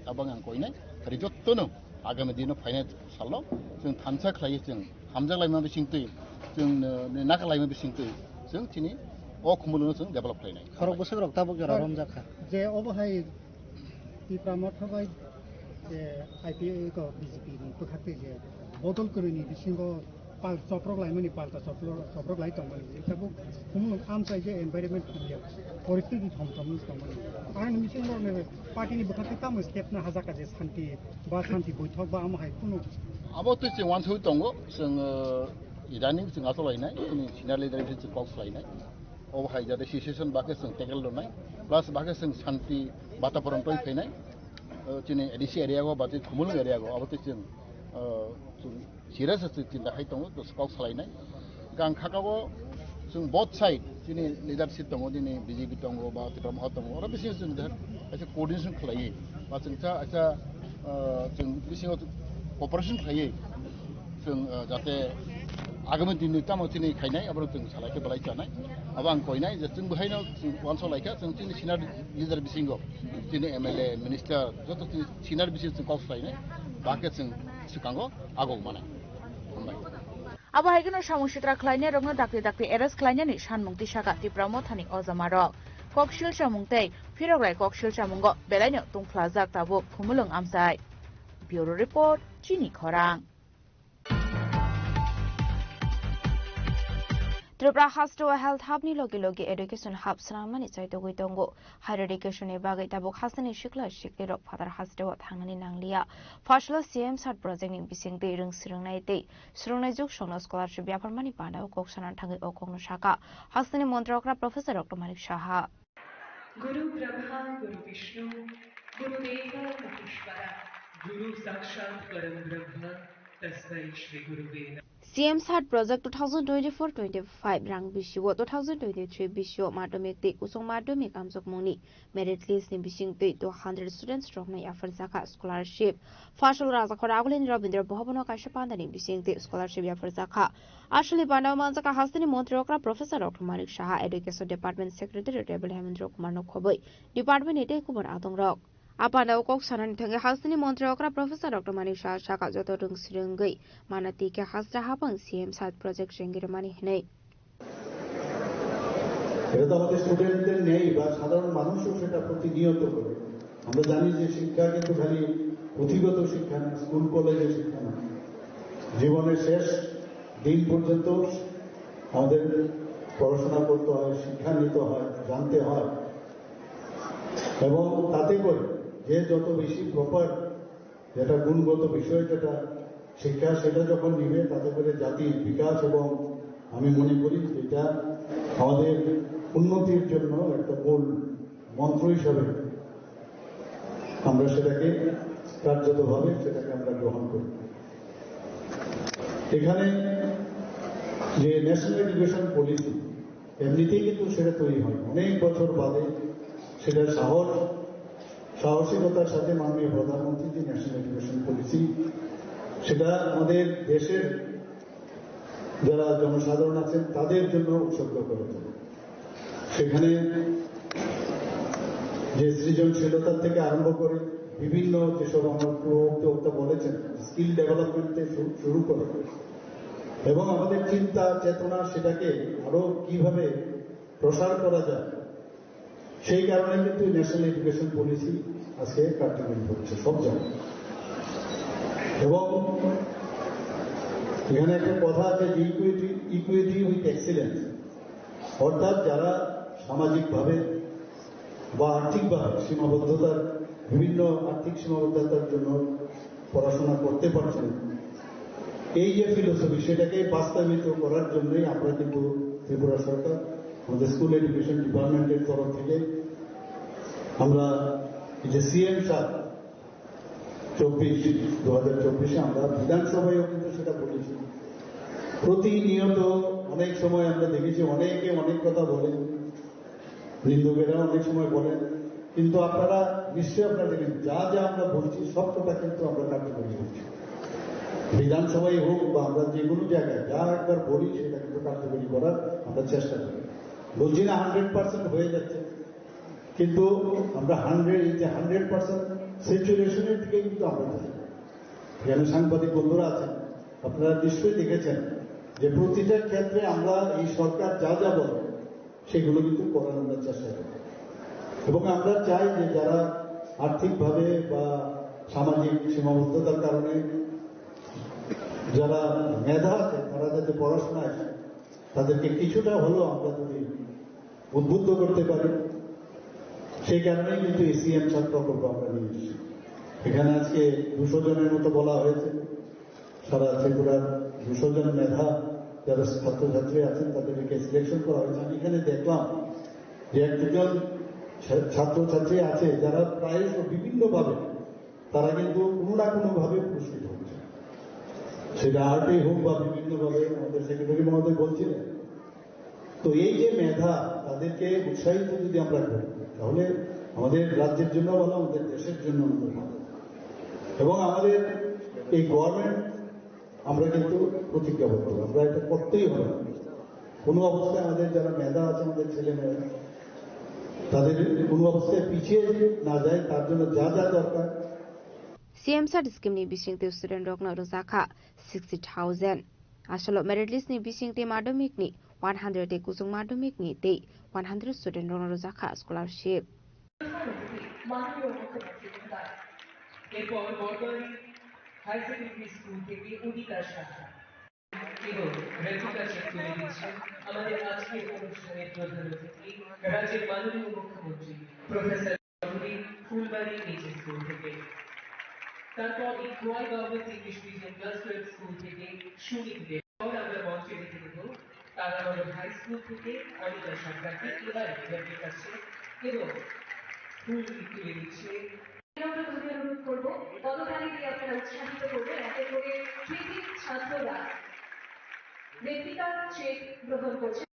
Abang and Koina, Rijotono. Agamedino finance salon, जों थानसा खालायो जों हामजा लाइमा बिसिंतै जों नाका लाइमा बिसिंतै जों तिनि अ खुमुलुनो जों develop खालायनाय खरक बोसोराव ताबक जरा रमजाखा जे अबहाय तिब्रामथा बाय जे आईपीए को बीजेपी नि पखाते जे बदल करनि बिसिंगो पाल सप्रक लाइमानि पालता सप्रक लाइ तंगमनि एकाबो खुमुलुं आमसाय जे एनवायरनमेन्ट खुलिया परिस्थिति थमथमनि तंगमनि आरो मिसिंगो ने पार्टीनि बखाते काम स्टेपना हाजाका जे शान्ति बा शान्ति बैठक बा आमहाय कुनु आबोथ जों वानसौ दङ जों इदानि जों आतलायनाय जोंनि सिनियर लिडारशिप जों कक्स लायनाय अबहाय जाते सिचुएशन बाके जों टेकल लनाय प्लास बाके जों शान्ति वातावरण तय फैनाय जोंनि एडिसि एरियागो बाते खुमुलुं एरियागो आबोथ जों सिरियास चिन्ता खाय दङ कक्स लायनाय गां खागावो जों both side जोंनि leadership दङ दिनै BJP दङ बा त्रिपुरा महत दङ आरो बिसिङाव जों दा एसे coordination खालायो बा जों जों बिसिङाव cooperation खालायो जों जाहाथे आगामी दिननि तामाव दिनै खायनाय आरो जों सालायखौ बालाय जानाय आरो आं कयनाय जे जों बेहायनो वानस लायखा जों दिनै सिनियर लिडार बिसिङाव दिनै MLA मिनिस्टार जत सिनियर बिसिङ जों गावस्रायनाय बाके जों सिगाङाव आगौ मानाय abo haigano samung sitra khlaine rokno dakri arrest khlaine ni sanmung tisaka Tripura mothani ojamarok kokshil samung tei phirograi kokshil samungo belaino tungphlajak tabuk khumulung amsai bureau report chini khorang Tripura Hospital Health Hub ni logi education hub sanamani chaito goi tongo higher education ni bagai tabuk hasani shikla rok father hospital thangani nanglia fashlo CM sat project ni bisingte rung sirungnai te surungnai juk songno scholarship yaparmani pandao koksanan thangai okongno shaka hasani montrokra professor Dr. Manik Saha Guru Brahma Guru Vishnu Guru Deva Maheshwara Guru Sakshat Param Brahma Tasmai Shri Gurave CM SAT project 2024-25 rang bishiwo 2023 bishiwo madhyamik te kusong madhyamik amjok mungni merit list ni bising te 200 students rokna yafar jaka scholarship fashal raja khora agulin Rabindra Bhavan kaisha pandani bising te scholarship yafar jaka ashali bandao manjaka hastani montri okra professor Dr. Manik Saha education department secretary Rebel Hemendra Kumar nokhoboi department ete kubon adong rok Apanda kok sanani thange hasni montre okra professor Dr. Manik Saha saka joto rung sirungai manati ke hasra hapang CM SAT project sengir mani hnei এটা তো আমাদের স্টুডেন্টদের নেই বা সাধারণ মানুষও সেটা প্রতিনিয়ত করে আমরা জানি যে শিক্ষা কিন্তু খালি পুঁথিগত শিক্ষা না স্কুল কলেজের শিক্ষা না জীবনের শেষ দিন পর্যন্ত আমাদের পড়াশোনা করতে হয় শিক্ষা নিতে হয় জানতে হয় এবং তাতে করে যে যত বেশি প্রপার যেটা গুণগত বিষয় যেটা শিক্ষা সেটা যখন নিবে তাতে করে জাতির বিকাশ এবং আমি মনে করি এটা আমাদের উন্নতির জন্য একটা মূল মন্ত্র হিসাবে আমরা সেটাকে কার্যতভাবে সেটাকে আমরা গ্রহণ করি এখানে যে ন্যাশনাল এডুকেশন পলিসি এমনিতেই কিন্তু সেটা তৈরি হয় অনেক বছর বাদে সেটা সাহসিকতার সাথে মাননীয় প্রধানমন্ত্রী যে ন্যাশনাল এডুকেশন পলিসি সেটা আমাদের দেশের যারা জনসাধারণ আছেন তাদের জন্য উৎসর্গ করেছে সেখানে যে সৃজনশীলতার থেকে আরম্ভ করে বিভিন্ন যেসব আমার বক্তা বলেছেন স্কিল ডেভেলপমেন্টে শুরু করে এবং আমাদের চিন্তা চেতনা সেটাকে আরো কিভাবে প্রসার করা যায় সেই কারণে কিন্তু ন্যাশনাল এডুকেশন পলিসি আজকে কার্যকরী হচ্ছে সব জায়গায় এবং এখানে একটা কথা আছে যে ইকুইটি উইথ এক্সিলেন্স অর্থাৎ যারা সামাজিকভাবে বা আর্থিকভাবে সীমাবদ্ধতার বিভিন্ন আর্থিক সীমাবদ্ধতার জন্য পড়াশোনা করতে পারছেন এই যে ফিলোসফি সেটাকে বাস্তবায়িত করার জন্যই আমরা কিন্তু ত্রিপুরা সরকার আমাদের স্কুল এডুকেশন ডিপার্টমেন্টের তরফ থেকে আমরা যে CM SAT 2024 আমরা বিধানসভায়ও কিন্তু সেটা বলেছি প্রতিনিয়ত অনেক সময় আমরা দেখেছি অনেকে অনেক কথা বলেন নিন্দুকেরা অনেক সময় বলেন কিন্তু আপনারা নিশ্চয়ই আপনারা দেখেন যা যা আমরা বলছি সবটা কিন্তু আমরা কার্যকরী করছি বিধানসভায় হোক বা আমরা যে কোনো জায়গায় যা একবার বলি সেটা কিন্তু কার্যকরী করার আমরা চেষ্টা করি বলছি না 100% হয়ে যাচ্ছে কিন্তু আমরা 100% স্যাচুরেশনের দিকে কিন্তু আমরা যাই এখানে সাংবাদিক বন্ধুরা আছেন আপনারা নিশ্চয়ই দেখেছেন যে প্রতিটা ক্ষেত্রে আমরা এই সরকার যা যা বলে সেগুলো কিন্তু করার আমরা চেষ্টা করি এবং আমরা চাই যে যারা আর্থিকভাবে বা সামাজিক সীমাবদ্ধতার কারণে যারা মেধা আছে তারা যাতে পড়াশোনায় তাদেরকে কিছুটা হলেও আমরা যদি উদ্বুদ্ধ করতে পারি সেই কারণেই কিন্তু CM SAT প্রকল্প আমরা নিয়ে এসেছি এখানে আজকে 200 জনের মতো বলা হয়েছে সারা ত্রিপুরার 200 জন মেধা যারা ছাত্রছাত্রী আছেন তাদেরকে সিলেকশন করা হয়েছে আমি এখানে দেখলাম যে একজন ছাত্রছাত্রী আছে যারা প্রায়শ বিভিন্নভাবে তারা কিন্তু কোনো না কোনোভাবে পুরস্কৃত হচ্ছে সেটা আর্টে হোক বা বিভিন্নভাবে আমাদের সেক্রেটারি মহোদয় বলছিলেন তো এই যে মেধা তাদেরকে উৎসাহিত যদি আমরা করি তাহলে আমাদের রাজ্যের জন্য ভালো, আমাদের দেশের জন্য ভালো। এবং আমাদের এই গভর্নমেন্ট আমরা কিন্তু প্রতিজ্ঞাবদ্ধ, আমরা এটা করতেই হবে। কোনো অবস্থায় আমাদের যারা মেধা আছে, আমাদের ছেলেমেয়েরা, তাদের কোনো অবস্থায় পিছিয়ে না যায়, তার জন্য যা যা দরকার। CMSAT scheme ni bising te student rok na rozaka 60,000 asolo merit list ni bising te madhyamik ni 100 te kusung madhyamik ni te 100 student rok na rozaka scholarship এরপর বর্তমানে হাই সেকেন্ডারি স্কুল থেকে অধিকার শাখা এবং রেজিস্ট্রেশন তুলে দিচ্ছে আমাদের আজকের অনুষ্ঠানের প্রধান অতিথি রাজ্যের মাননীয় মুখ্যমন্ত্রী প্রফেসর ফুলবাড়ি এইচ স্কুল থেকে। তারপর এই Khowai government English medium class 12 school থেকে সুনীল দেব। আমরা মঞ্চে রেখে দেব তারানগর হাই স্কুল থেকে অনিতা সরকারকে এবার এদের কাছে এবং ফুল তুলে দিচ্ছে। অনুরোধ করবো পদতালি দিয়ে আপনারা উৎসাহিত করবেন এতে করে কৃতি ছাত্ররা ব্যক্তিগত চেক গ্রহণ করছে।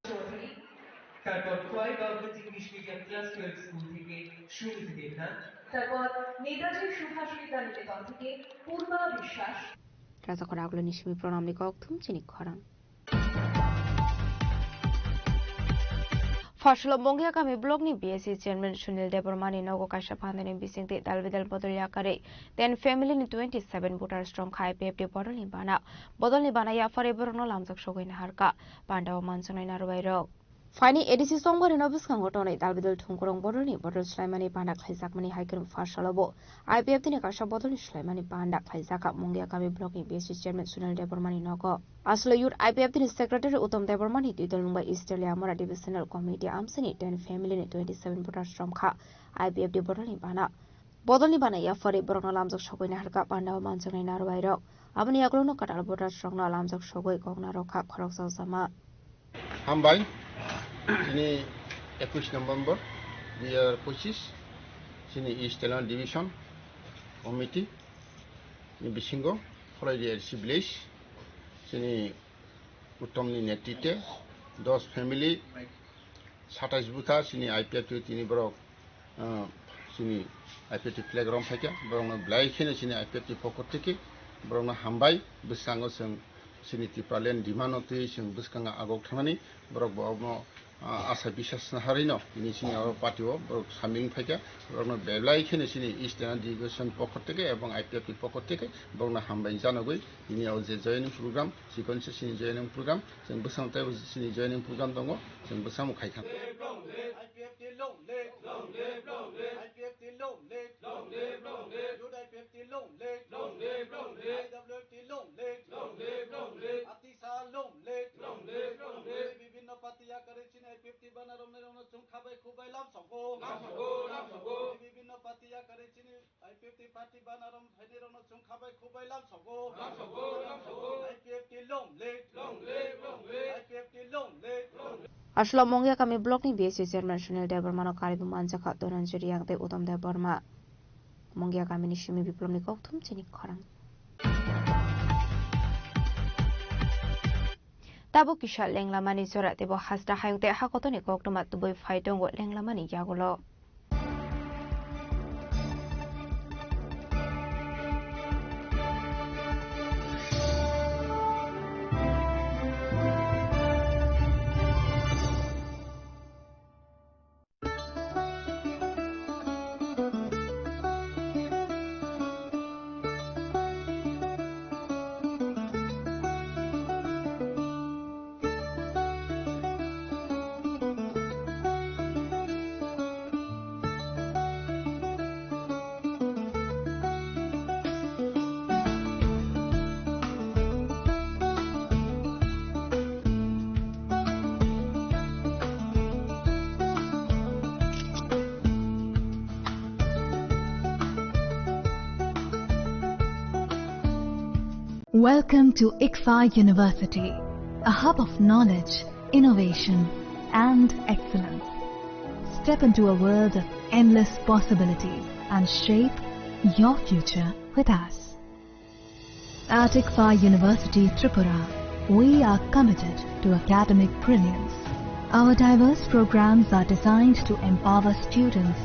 তারপর Khowai government English medium class 12 school থেকে সুনীল দেবনাথ। তারপর নেতাজি সুভাষ বিদ্যানিকেতন থেকে পূর্বা বিশ্বাস। রাজাখরা আগুলো নিশমি প্রণামনি ককথুম চিনি খরাং ফসল মঙ্গিয়া কামি block ni BSC chairman Sunil Debormani nogo kaisa phandani bisingte dalbidal bodoli akare then family ni 27 voter strong khai PFD bodolni bana ya fare borno lamjak sogoina harka pandaw mansanai narwairo Fani edisi songbar in obis kang gotone dalbidal thungkorong bodolni bodol slaimani panda khlaijakmani haikirum fasalobo IPF tini kasha bodolni slaimani panda khlaijaka mongya kami block ni BSC chairman Sunil Debormani nogo aslo yur IPF tini secretary Uttam Debormani tidol Mumbai East Amara divisional committee amsini 10 family ni 27 voter strong kha IPF di bodolni bana ya fare borno lamjak sogoina harka panda manjanai narwairo aboni yaklono katal voter strong na lamjak sogoi gogna rokha khorok sama hambai ini 21 November 2025 sini East Elan Division Committee ni bisingo Friday Village sini Uttamni netite 10 family 27 buta sini IPF tini borok sini IPF playground thake borok blai khene sini IPF pokot theke borok hambai bisango sing sini tipalen dimanoti sing biskanga agok thangani borok bo asa bisas na harino ini sini aro patio borok saming thake borok belai khene sini East Division pokot theke ebong IPF pokot theke borok hambai janogoi ini au je joining program sequence sini joining program sing bisang tai sini joining program dongo sing bisam khaikhang Aslo mongya kami blok ni BSC chairman Sunil Debormano karibu manjaka Dhananjay Yangte Uttam Deborma mongya kami ni shimi biplom ni kokthum chini khorang Tabo kisha lenglamani sora tebo hasda hayungte hakotoni koktoma tuboi faitongo lenglamani yagulo Welcome to ICFA University, a hub of knowledge, innovation, and excellence. Step into a world of endless possibilities and shape your future with us. At ICFA University Tripura, we are committed to academic brilliance, Our diverse programs are designed to empower students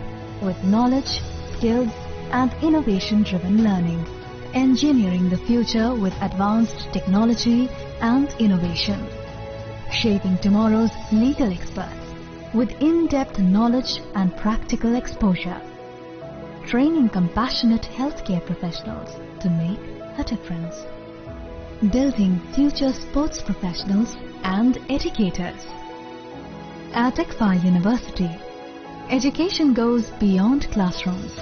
with knowledge, skills, and innovation-driven learning, engineering the future with advanced technology and innovation, shaping tomorrow's legal experts with in-depth knowledge and practical exposure, training compassionate healthcare professionals to make a difference, building future sports professionals and educators. At ICFA University, education goes beyond classrooms.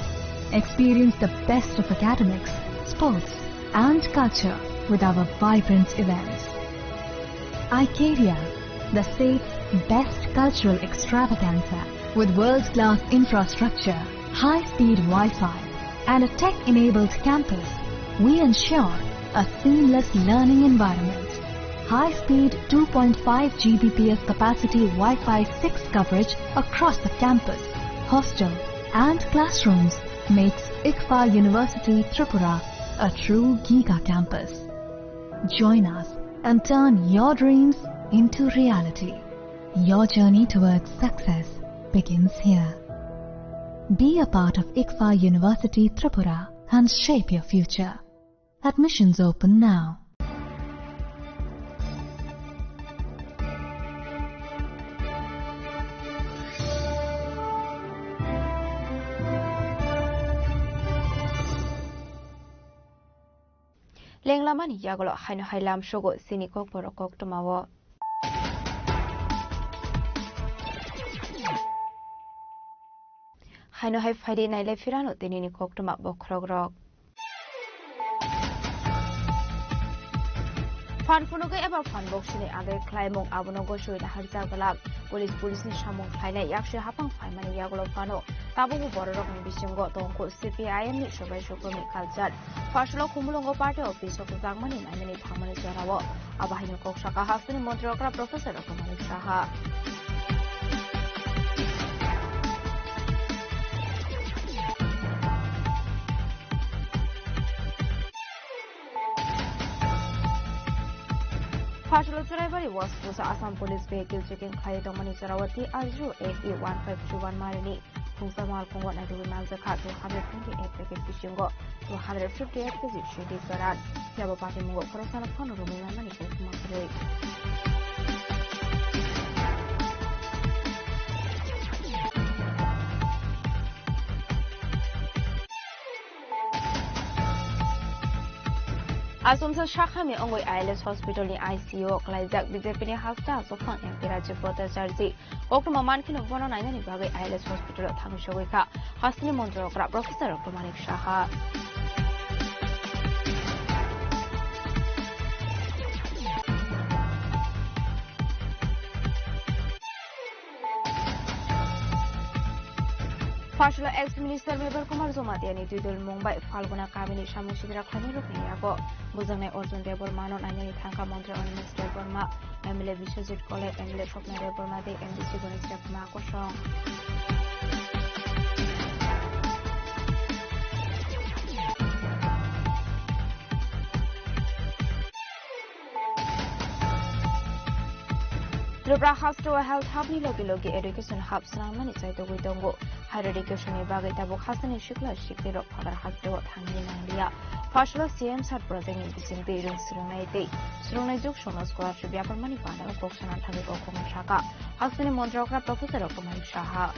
Experience the best of academics, sports, and culture with our vibrant events. ICARIA, the state's best cultural extravaganza, with world-class infrastructure, high-speed Wi-Fi, and a tech-enabled campus, we ensure a seamless learning environment. High-speed 2.5 Gbps capacity Wi-Fi 6 coverage across the campus, hostel, and classrooms makes ICFA University Tripura a true Giga campus. Join us and turn your dreams into reality. Your journey towards success begins here. Be a part of ICFA University Tripura and shape your future. Admissions open now. Lenglamani yagolo haino hailam shogo sinikok borokok tumawo. Haino hai Friday naile firano tinini kok tuma bokrogrok. Fan funugo ever fan boxini age klaimong abonogo shoida harja galak police ni samong thainai yakse hapang phaimani yagolo fano tabugo bororok ni bisingo tongko CPIM ni sobai sokomi culture faslo khumulongo party office of jangmani naimani thamani jarawo abahino koksaka hasini montrokra professor Manik Saha Fashion driver was Pusa Assam police vehicle checking Khaidong Manicharawati Azru 8E1521 Marini, Pusa Malkongo and the Malzaka 228 packet fishingo, 258 kg shady Saran, Yabapati Mungo Korosana Kono Rumina Manifest Makre. Asumsa Shakhami Ongoi ILS Hospital in ICU, Klaizak, BJP Hasta, Sofan, and Pirachi Protestarzi, Okuma Mankin of 109 in Bagay ILS Hospital of Tangushawika, Hasni Mondrokra, Professor of Manik Saha. Partial ex-minister Mebel Kumar Zomatiani Tudul Mumbai Falguna Kamini Shamushidra Khaniro Piyago Buzane Orjun Debor Mano Nani Thanka Montre on Mr. Burma Emile Vishajit Kole Emile Shopna Burma de MDC Gunistra Mako Shong Tripura Hospital Health Hub ni logi education hub sanamani chaito guidongo higher education ibage tabuk hasani shikla shikiro father hospital thangni nanglia faslo CM sat project ni bisingte irung surungnai juk sono scholarship byapar mani pana koksana thagi kokoma shaka hasani montrokra professor Manik Saha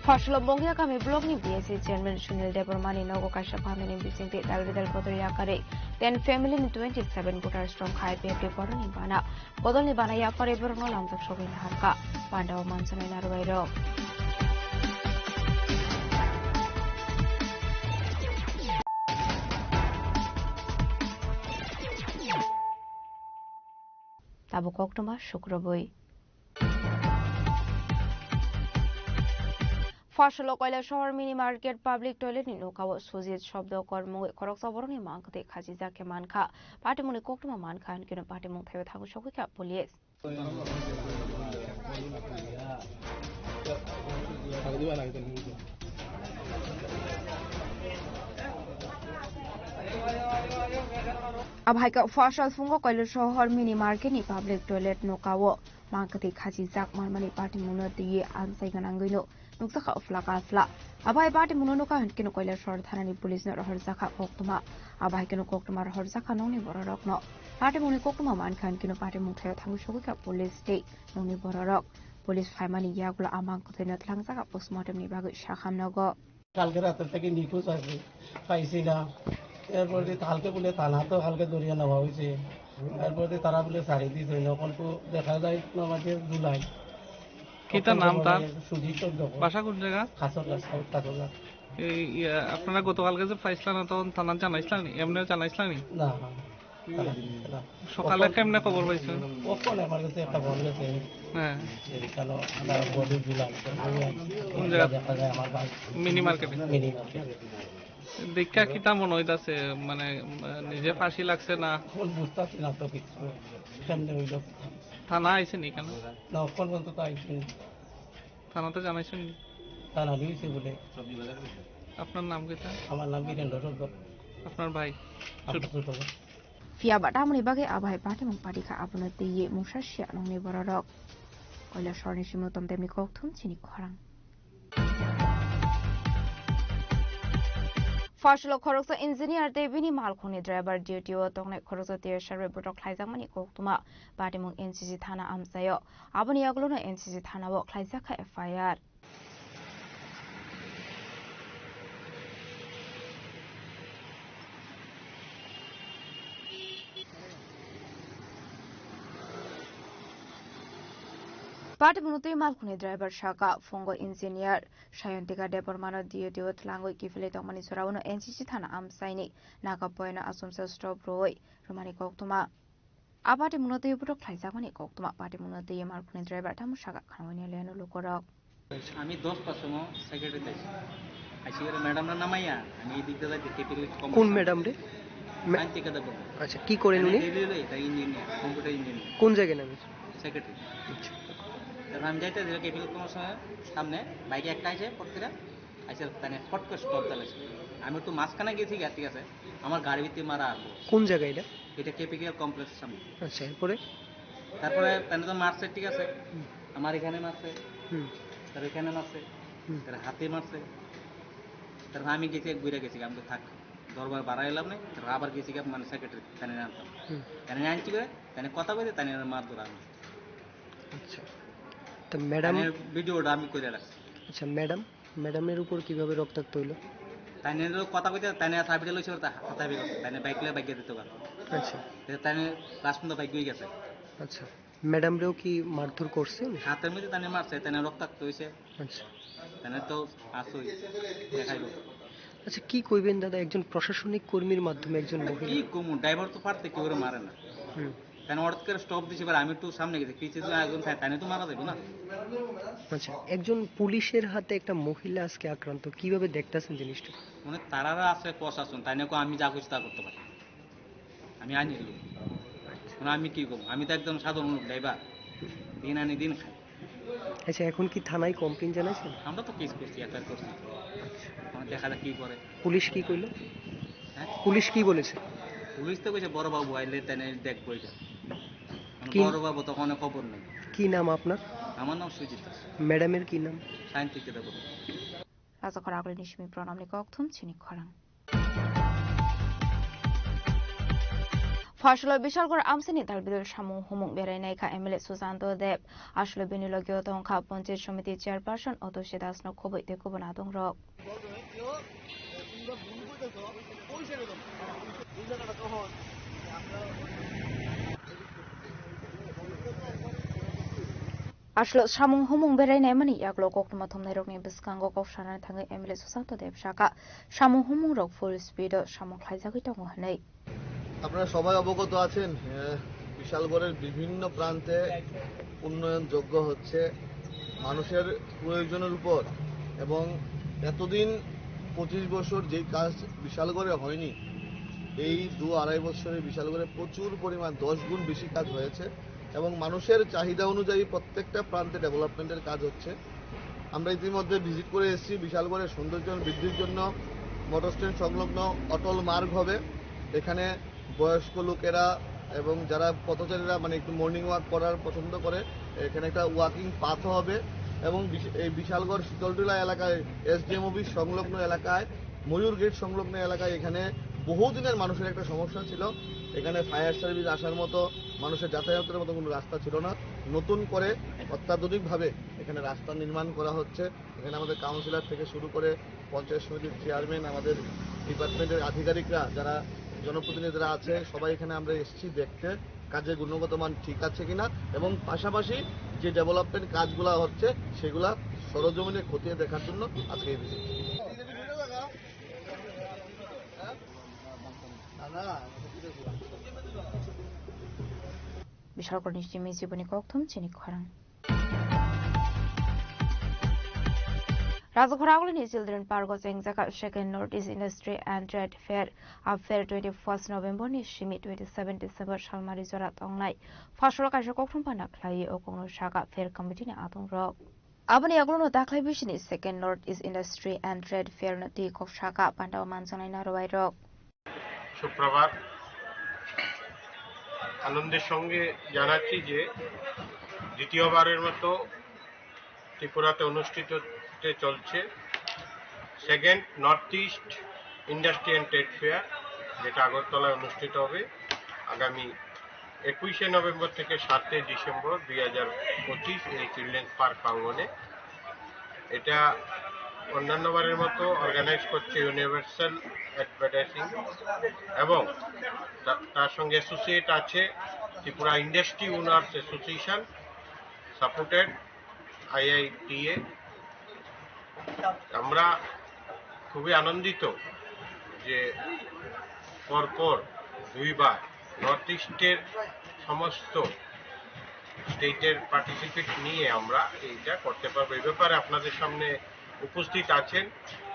Faslo Bongia Kami blog ni BSc Chairman Sunil Debormani Nogo Kasha family bising te dalvidal Potoria Kare, then family in 27 voters from Khai Pepe Boroni Bana, Bodoni Banaya for Eberno Lamsak Shobin Harka, Panda Mansamina Ruero. Tabukoktoma Shukrabui. Fashion Koila Shore Mini Market Public Toilet in Okawa Suzy Shobdo Kormo Koroksaboroni Mank, Kajiza Kemanka, Patimuni Koktuma Manka, and Kino Patimon Shoka Police. Abhaika Fasha Fungo Koil Shohor Mini Market ni public toilet no kawo Mankati Kaji Zak Marmani Party Muno the Ansaiganangino Nuksaka of Lakafla Abai Party Munoka and Kino Koil Short Hanani Police not Horzaka Koktuma Abaikano Koktuma Horzaka Noni Borok no Party Munikokuma Mankan Kino Party Mukha Tangushaka Police State Noni Borok Police Famani Yagula Amang Kotina Tlangsaka postmortem Nibagu Shaham Nogo কালকে রাত থেকে নিখোঁজ আছে পাইছি না এরপর কালকে বলে থানা তো কালকে দরিয়া নেওয়া হয়েছে এরপর তারা বলে ছাড়ি দিয়েছে অল্প দেখা যায় আমাদের জুলাই কিটা নাম তার সুজিত বাসা কোন জায়গা খাসরগাছ খাসরগাছ এই আপনারা গতকালকে যে ফাইসলা না তখন থানা জানাইছিলেন এমনি জানাইছিলেন না সকালে কেমনে খবর পাইছেন ওপন আমার কাছে একটা ফোন গেছে হ্যাঁ কেন আমরা বডি জুলাই কোন জায়গা দেখা যায় আমার মিনি মার্কেটে দেখা কিটা মনে হইতাছে মানে নিজে ফাঁসি লাগছে না বুঝতেছি না তো কিছু কেমনে হইল থানা আইছে নি কেন না কোন পর্যন্ত তো আইছে থানাতে জানাইছেন থানা দিয়েছে বলে আপনার নাম কিটা আমার নাম বীরেন্দ্র সরকার আপনার ভাই ছোট Fia Batamani Bagi Abai Party Mumpadika Abunati Mushashia Noni Borok Koila Shorni Shimutom Demiko Tun Chini Korang Fashlo Koroksa Engineer Devini Malkoni Driver Duty or Tongnek Korosa Dear Sharre Botok Klaizamani Koktuma Batimung NCC Tana Amsayo Abuni Agluna NCC Tana Wok Klaizaka FIR Party Munuti Malkuni driver Shaka, Fongo engineer, Shayantika Depormano Dio Tlango Kifilito Manisurano, NCC Tana Amsaini, Naka Poena Asumsa Stop Roy, Romani Koktuma. A party Munuti Puto Klaizamani Koktuma, Party Munuti Malkuni driver Tamushaka, Kanwani Leno Lukorok. আমি 10 percent secretary তাই ICR ম্যাডামরা নামাইয়া আমি এই দিকটা যাই KPL কোন madam রে আইনটিকা দেব আচ্ছা কি করেন উনি এটা ইঞ্জিনিয়ার কম্পিউটার ইঞ্জিনিয়ার কোন জায়গায় নামে সেক্রেটারি আচ্ছা তারপর আমি যাইতে দিলে কেপিএল কোন সামনে বাইকে একটা আইছে পড়তিরা আইছে তানে ফট করে স্টপ দিলাছে আমি একটু মাঝখানে গেছি ঠিক আছে আমার গাড়ি ভিতরে মারা আসলো কোন জায়গায় এটা কেপিএল কমপ্লেক্স সামনে আচ্ছা তারপরে তানে তো মারছে ঠিক আছে আমার এখানে মারছে তার এখানে মারছে তার হাতে মারছে তারপর আমি গেছি ঘুরে গেছি আমি তো থাক দরবার বাড়াইলাম না তারপর আবার গেছি মানে সেক্রেটারি তানে আনতাম তানে আনছি করে তানে কথা বলে তানে মার ধরা আমি আচ্ছা তো ম্যাডাম ভিডিওটা আমি করে রাখছি আচ্ছা ম্যাডামের উপর কিভাবে রক্তাক্ত হইলো তানে কথা কইতে তানে সাবিটা লইছে ওর হাতাবে তানে বাইকে দিতে পারে আচ্ছা তানে রাসপুন্দা বাইক গই গেছে আচ্ছা ম্যাডামরেও কি মারধর করছে হাতের মধ্যে তানে মারছে তানে রক্তাক্ত হইছে আচ্ছা তানে তো আসই দেখাইলো আচ্ছা কি কইবেন দাদা একজন প্রশাসনিক কর্মীর মাধ্যমে একজন মহিলা কি কমু ড্রাইভার তো পারতে কি করে মারে না তানে অর্ডার করে স্টপ দিছে এবার আমি একটু সামনে গেছি পিছে তো একজন তানে তো মারা যাবে না আচ্ছা একজন পুলিশের হাতে একটা মহিলা আজকে আক্রান্ত কিভাবে দেখতাছেন জিনিসটা মানে তারারা আছে প্রশাসন তাই না আমি যা খুশি তা করতে পারি আমি আনি মানে আমি কি করব আমি তো একদম সাধারণ ড্রাইভার দিন আনি দিন খাই আচ্ছা এখন কি থানায় কমপ্লেইন জানাইছেন আমরা তো কেস করছি এফআইআর করছি আমরা দেখা যাক কি করে পুলিশ কি কইলো হ্যাঁ পুলিশ কি বলেছে পুলিশ তো কইছে বড় বাবু আইলে তানে দেখবো এটা বড় বাবু তো কোনো খবর নেই কি নাম আপনার আমার নাম সুজিত ম্যাডামের কি নাম শান্তিকে দেব রাজা খরাগলি নিশমি প্রণাম নিকথুম চিনি খরাং ফাশল বিশালগড় আমসিনি দালবিদুল শামু হুমুং বেরাইনাইখা এমএলএ সুশান্ত দেব আসলে বিনিয়োগীয় তংখা পঞ্চায়েত সমিতি চেয়ারপারসন অতসী দাসনো খবই দেখুবনা দং রক আসলে শামুং হুমুং বেরাইনাই মানি ইয়াগলো কোকটুমা থমনাই রকনি বিসকাঙ্গো কফসানাनै थाङै এমএলএ সুশান্ত দেব শাকা শামুং হুমুং রক ফুল স্পিড শামুং খাইজাগৈ দङ হनै আপনারা সবাই অবগত আছেন বিশালগড়ের বিভিন্ন প্রান্তে উন্নয়ন যোগ্য হচ্ছে মানুষের প্রয়োজনের উপর এবং এতদিন 25 বছর যে কাজ বিশালগড়ে হয়নি এই 2-2.5 বছরে বিশালগড়ে প্রচুর পরিমাণ 10 গুণ বেশি কাজ হয়েছে এবং মানুষের চাহিদা অনুযায়ী প্রত্যেকটা প্রান্তে ডেভেলপমেন্টের কাজ হচ্ছে আমরা ইতিমধ্যে ভিজিট করে এসেছি বিশালগড়ের সৌন্দর্য বৃদ্ধির জন্য মোটর স্ট্যান্ড সংলগ্ন অটল মার্গ হবে এখানে বয়স্ক লোকেরা এবং যারা পথচারীরা মানে একটু মর্নিং ওয়াক করার পছন্দ করে, এখানে একটা ওয়াকিং পাথও হবে এবং এই বিশালগড় শীতলটিলা এলাকায় এসডিএম অফিস সংলগ্ন এলাকায়, ময়ূর গেট সংলগ্ন এলাকায় এখানে বহুদিনের মানুষের একটা সমস্যা ছিল। এখানে ফায়ার সার্ভিস আসার মতো, মানুষের যাতায়াতের মতো কোনো রাস্তা ছিল না। নতুন করে অত্যাধুনিকভাবে এখানে রাস্তা নির্মাণ করা হচ্ছে। এখানে আমাদের কাউন্সিলর থেকে শুরু করে পঞ্চায়েত সমিতির চেয়ারম্যান, আমাদের ডিপার্টমেন্টের আধিকারিকরা, যারা জনপ্রতিনিধিরা আছে, সবাই এখানে আমরা এসেছি দেখতে কাজের গুণগত মান ঠিক আছে কিনা এবং পাশাপাশি যে ডেভেলপমেন্ট কাজগুলো হচ্ছে সেগুলা সরজমিনে খতিয়ে দেখার জন্য আজকে এই ভিজিট। বিশালগড় নিশ্চিমে জীবনী কক্থম চিনি খরাং Rajakharaulani Children Park Jaka Second Northeast Industry and Trade Fair Affair 21st November ni Shimi 27 December Shalmari Jorat Ongnai Fashora Kaisha Kokthum Panak Lai Okongno Shaka Fair Committee ni Atong Rok Abani Aglono Daklai Bishini Second Northeast Industry and Trade Fair Nati Kok Shaka Pandaw Mansanai Narwai Rok সুপ্রভাত। আনন্দের সঙ্গে জানাচ্ছি যে দ্বিতীয়বারের মতো ত্রিপুরাতে অনুষ্ঠিত চলছে second north east industry and trade fair, যেটা আগরতলায় অনুষ্ঠিত হবে আগামী 21শে নভেম্বর থেকে 7 ডিসেম্বর 2025 এই চিলড্রেন্স পার্ক প্রাঙ্গণে। এটা অন্যান্যবারের মতো অর্গানাইজ করছে ইউনিভার্সাল অ্যাডভার্টাইজিং এবং তার সঙ্গে অ্যাসোসিয়েট আছে Tripura industry owners association supported IITA। আমরা খুবই আনন্দিত যে পরপর দুইবার নর্থ ইস্টের সমস্ত স্টেটের পার্টিসিপেট নিয়ে আমরা এইটা করতে পারবো। এই ব্যাপারে আপনাদের সামনে উপস্থিত আছেন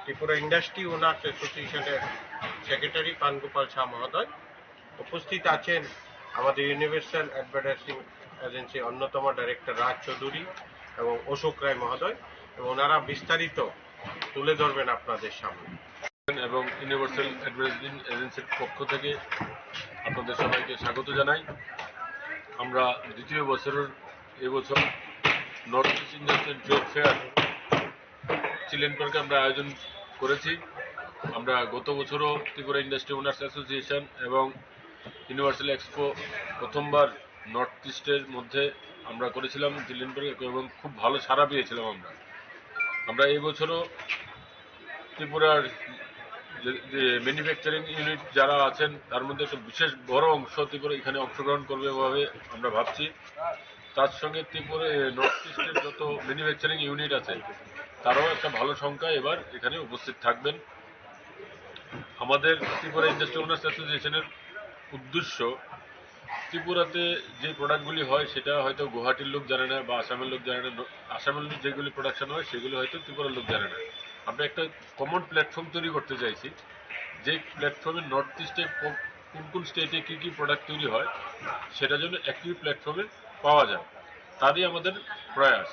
ত্রিপুরা ইন্ডাস্ট্রি ওনার্স অ্যাসোসিয়েশনের সেক্রেটারি পানগোপাল শাহ মহোদয়, উপস্থিত আছেন আমাদের ইউনিভার্সাল অ্যাডভার্টাইজিং এজেন্সি অন্যতম ডাইরেক্টর রাজ চৌধুরী এবং অশোক রায় মহোদয়, এবং ওনারা বিস্তারিত তুলে ধরবেন আপনাদের সামনে। এবং ইউনিভার্সাল অ্যাডভার্টাইজিং এজেন্সির পক্ষ থেকে আপনাদের সবাইকে স্বাগত জানাই। আমরা দ্বিতীয় বছরের এবছর north east industry trade fair children পার্কে আমরা আয়োজন করেছি। আমরা গত বছরও ত্রিপুরা ইন্ডাস্ট্রি ওনার্স অ্যাসোসিয়েশন এবং ইউনিভার্সাল এক্সপো প্রথমবার নর্থ ইস্টের মধ্যে আমরা করেছিলাম চিলড্রেন পার্কে এবং খুব ভালো সাড়া পেয়েছিলাম আমরা এই বছরও ত্রিপুরার যে ম্যানুফ্যাকচারিং ইউনিট যারা আছেন তার মধ্যে একটা বিশেষ বড় অংশ ত্রিপুরা এখানে অংশগ্রহণ করবে ভাবে আমরা ভাবছি। তার সঙ্গে ত্রিপুরা নর্থ ইস্টের যত ম্যানুফ্যাকচারিং ইউনিট আছে তারাও একটা ভালো সংখ্যা এবার এখানে উপস্থিত থাকবেন। আমাদের ত্রিপুরা ইন্ডাস্ট্রি ওনার্স অ্যাসোসিয়েশনের উদ্দেশ্য ত্রিপুরাতে যে প্রোডাক্টগুলি হয় সেটা হয়তো গুয়াহাটির লোক জানে না বা আসামের লোক জানে না, আসামের যেগুলি প্রোডাকশন হয় সেগুলো হয়তো ত্রিপুরার লোক জানে না। আমরা একটা কমন প্ল্যাটফর্ম তৈরি করতে চাইছি, যে প্ল্যাটফর্মে নর্থ ইস্টে কোন কোন স্টেটে কী কী প্রোডাক্ট তৈরি হয় সেটা যেন একই প্ল্যাটফর্মে পাওয়া যায়, তারই আমাদের প্রয়াস।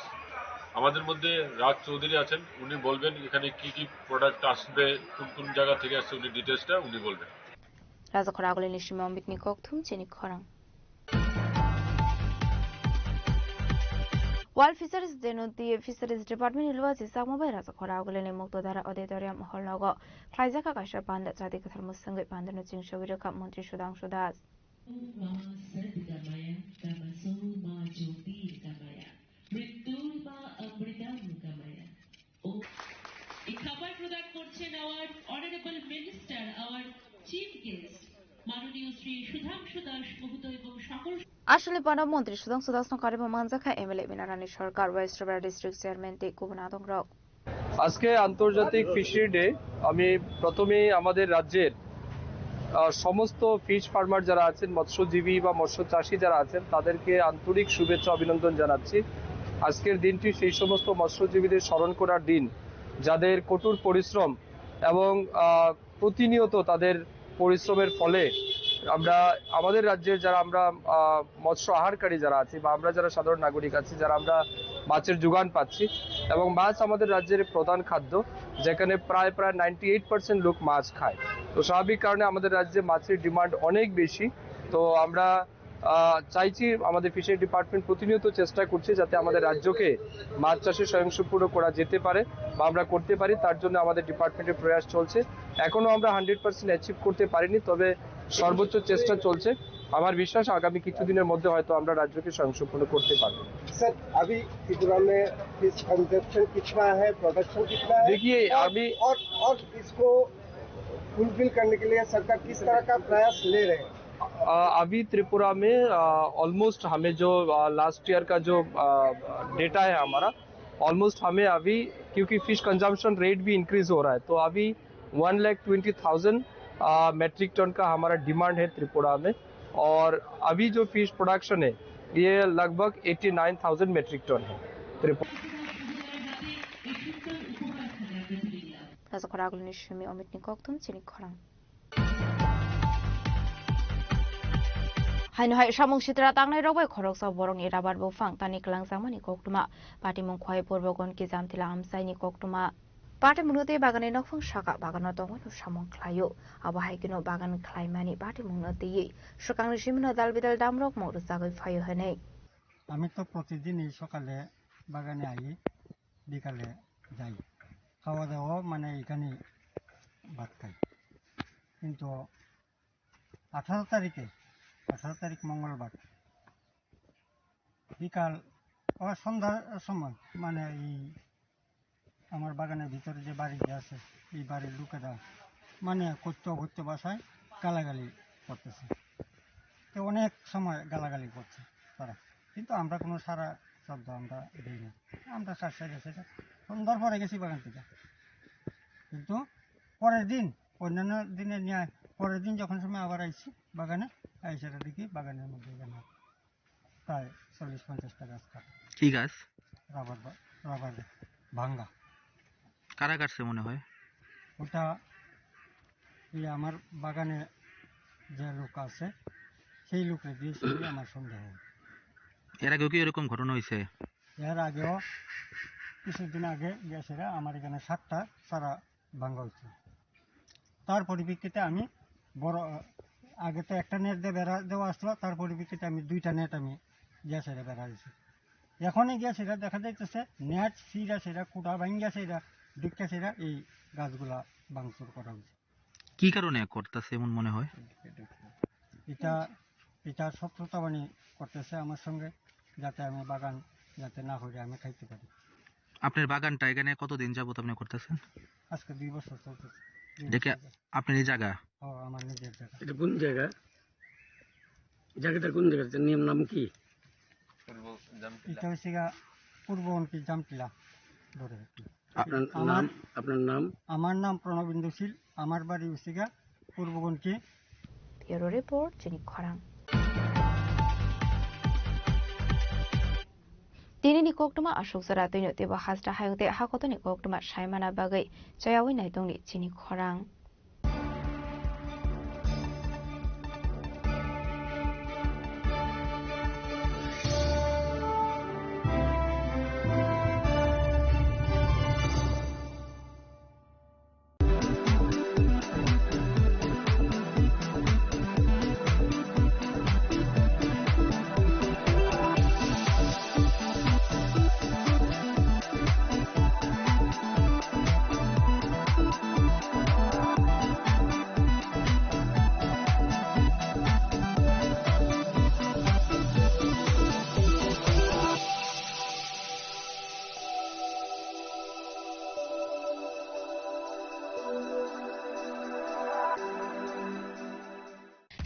আমাদের মধ্যে রাজ চৌধুরী আছেন, উনি বলবেন এখানে কি কি প্রোডাক্ট আসবে, কোন কোন জায়গা থেকে আসছে, উনি ডিটেলসটা উনি বলবেন। Rajakharaulani Nischimay Ombikni Kokthum Chini Khorang Wild Fisheries Denoti Fisheries Department Ilwaji Sakmabai Rajakharaulani Muktodara Auditorium Hall Nogo Klaijaka Kaisha Panda Chadi Kathar Musangai Pandano Jingsho Wiraka Montri Sudangshu Das খাবার প্রদান করছেন hour honourable minister, hour chief guest মাননীয় শ্রী সুধাংশু দাস মহোদয় এবং সকল আসলে পানা মন্ত্রী সুধাংশু দাস নকারিব মানজাখা এমএলএ বিনারানী সরকার ওয়েস্ট বেড়া ডিস্ট্রিক্ট চেয়ারম্যান টি কুবনাদং রক। আজকে আন্তর্জাতিক ফিশারি ডে। আমি প্রথমেই আমাদের রাজ্যের সমস্ত ফিশ ফার্মার যারা আছেন, মৎস্যজীবী বা মৎস্য চাষী যারা আছেন তাদেরকে আন্তরিক শুভেচ্ছা অভিনন্দন জানাচ্ছি। আজকের দিনটি সেই সমস্ত মৎস্যজীবীদের স্মরণ করার দিন যাদের কঠোর পরিশ্রম এবং প্রতিনিয়ত তাদের পরিশ্রমের ফলে আমরা আমাদের রাজ্যের যারা আমরা মৎস্য আহারকারী যারা আছি বা আমরা যারা সাধারণ নাগরিক আছি, যারা আমরা মাছের যোগান পাচ্ছি এবং মাছ আমাদের রাজ্যের প্রধান খাদ্য, যেখানে প্রায় 98% লোক মাছ খায়। তো স্বাভাবিক কারণে আমাদের রাজ্যে মাছের ডিমান্ড অনেক বেশি। তো আমরা চাইছি, আমাদের ফিশারি ডিপার্টমেন্ট প্রতিনিয়ত চেষ্টা করছে যাতে আমাদের রাজ্যকে মাছ চাষে স্বয়ংসম্পূর্ণ করা যেতে পারে বা আমরা করতে পারি। তার জন্য আমাদের ডিপার্টমেন্টের প্রয়াস চলছে। এখনো আমরা 100% অ্যাচিভ করতে পারিনি, তবে সর্বোচ্চ চেষ্টা চলছে। আমার বিশ্বাস আগামী কিছুদিনের মধ্যে হয়তো আমরা রাজ্যকে স্বয়ংসম্পূর্ণ করতে পারবো। सर अभी त्रिपुरा में फिश कंजप्शन कितना है, प्रोडक्शन कितना है? देखिए अभी और इसको फुलफिल करने के लिए सरकार किस तरह का प्रयास ले रहे हैं? अभी त्रिपुरा में ऑलमोस्ट हमें जो लास्ट ईयर का जो डेटा है हमारा, ऑलमोस्ट हमें अभी, क्योंकि फिश कंजम्पशन रेट भी इंक्रीज हो रहा है, तो अभी 1,20,000 मेट्रिक टन का हमारा डिमांड है त्रिपुरा में। और अभी जो फिश प्रोडक्शन है ये लगभग 89,000 मेट्रिक टन है त्रिपुरा। हाइनहाय सामुं सित्रा तांनाय रबाय खरकसा बरंनि राबार बुफां तानि क्लांजामानि कोकटुमा पाटिमुं खय पूर्वगन कि जामथिला आमसाइनि कोकटुमा पाटिमुंते बागाने नखफुं साका बागानो दंगनो सामुं ख्लायो आबाहायगिनो बागान ख्लायमानि पाटिमुंनो देयै सकांनि सिमनो दालबिदाल दामरक मरु जागै फायो हनै। আমি তো প্রতিদিনই সকালে বাগানে আই, বিকালে যাই, খাওয়া দাওয়া মানে এখানে ভাত খাই। কিন্তু 18 তারিখ মঙ্গলবার বিকাল সন্ধ্যার সময় মানে এই আমার বাগানের ভিতরে যে বাড়িটা আছে এই বাড়ির লোকেরা মানে করতে বাসায় গালাগালি করতেছে। তো অনেক সময় গালাগালি করছে তারা, কিন্তু আমরা কোনো সারা শব্দ আমরা দিই না। আমরা সারসা গেছে সন্ধ্যার পরে গেছি বাগান থেকে, কিন্তু পরের দিন অন্যান্য দিনে নিয়ে পরের দিন যখন সময় আবার আইছি বাগানে, আইসাটা দেখি বাগানের মধ্যে প্রায় 40-50টা গাছ কাটা। কি গাছ? রাবার ভাঙ্গা। কারা কাটছে মনে হয়? ওটা এই আমার বাগানে যে লোক আছে সেই লোকরে দিয়েছে আমার সন্দেহ। এর আগেও কি এরকম ঘটনা হয়েছে? এর আগেও কিছুদিন আগে গ্যাসেরা আমার এখানে 7টা সারা ভাঙ্গা হয়েছে। তার পরিপ্রেক্ষিতে আমি বড় আগে তো একটা নেট দিয়ে বেড়া দেওয়া আসলো, তার পরিপ্রেক্ষিতে আমি 2টা নেট আমি গ্যাসেরা বেড়া দিয়েছি। এখনই গ্যাসেরা দেখা যাইতেছে নেট সিরা সেরা কুটা ভাঙ্গা সেরা দিকটা সেরা এই গাছগুলা ভাঙচুর করা হয়েছে। কি কারণে করতেছে এমন মনে হয়? এটা শত্রুতাবাণী করতেছে আমার সঙ্গে, যাতে আমি বাগান যাতে না হয়ে আমি খাইতে পারি। আপনার বাগানটা এখানে কতদিন যাবত আপনি করতেছেন? আজকে 2 বছর চলতেছে। দেখে আপনার এই জায়গা? আমার নিজের জায়গা। এটা কোন জায়গা? জায়গাটা কোন জায়গা? নিয়ম নাম কি? এটা হচ্ছে পূর্ববঙ্কি জামটিলা ধরে। আপনার নাম? আমার নাম প্রণবেন্দু শীল, আমার বাড়ি হচ্ছে পূর্ববঙ্কি। Bureau report জিনিক খরাং। दिनैनि कोकटुमा अशोक जरा दैनो तेबा हाजरा हायगते हाकतनि कोकटुमा सायमाना बागै जयावै नायदंनि चिनि खरां।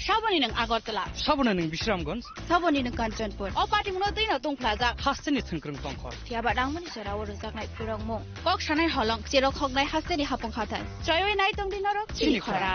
साबनी नों आगरतला, साबना नों बिश्रामगंज, साबनी नों कांचनपुर, अ पार्टी मुनो दैनो दंफ्लाजा, हास्टेनि थंख्रों दंखर। थियाबा दांमनि सेराव रोजाकनाय पुरंमु, कक सानाय हलं, जेराव खगनाय हास्टेनि हापं हाथान, जयवे नाय दंदिनरक चिनि खरा।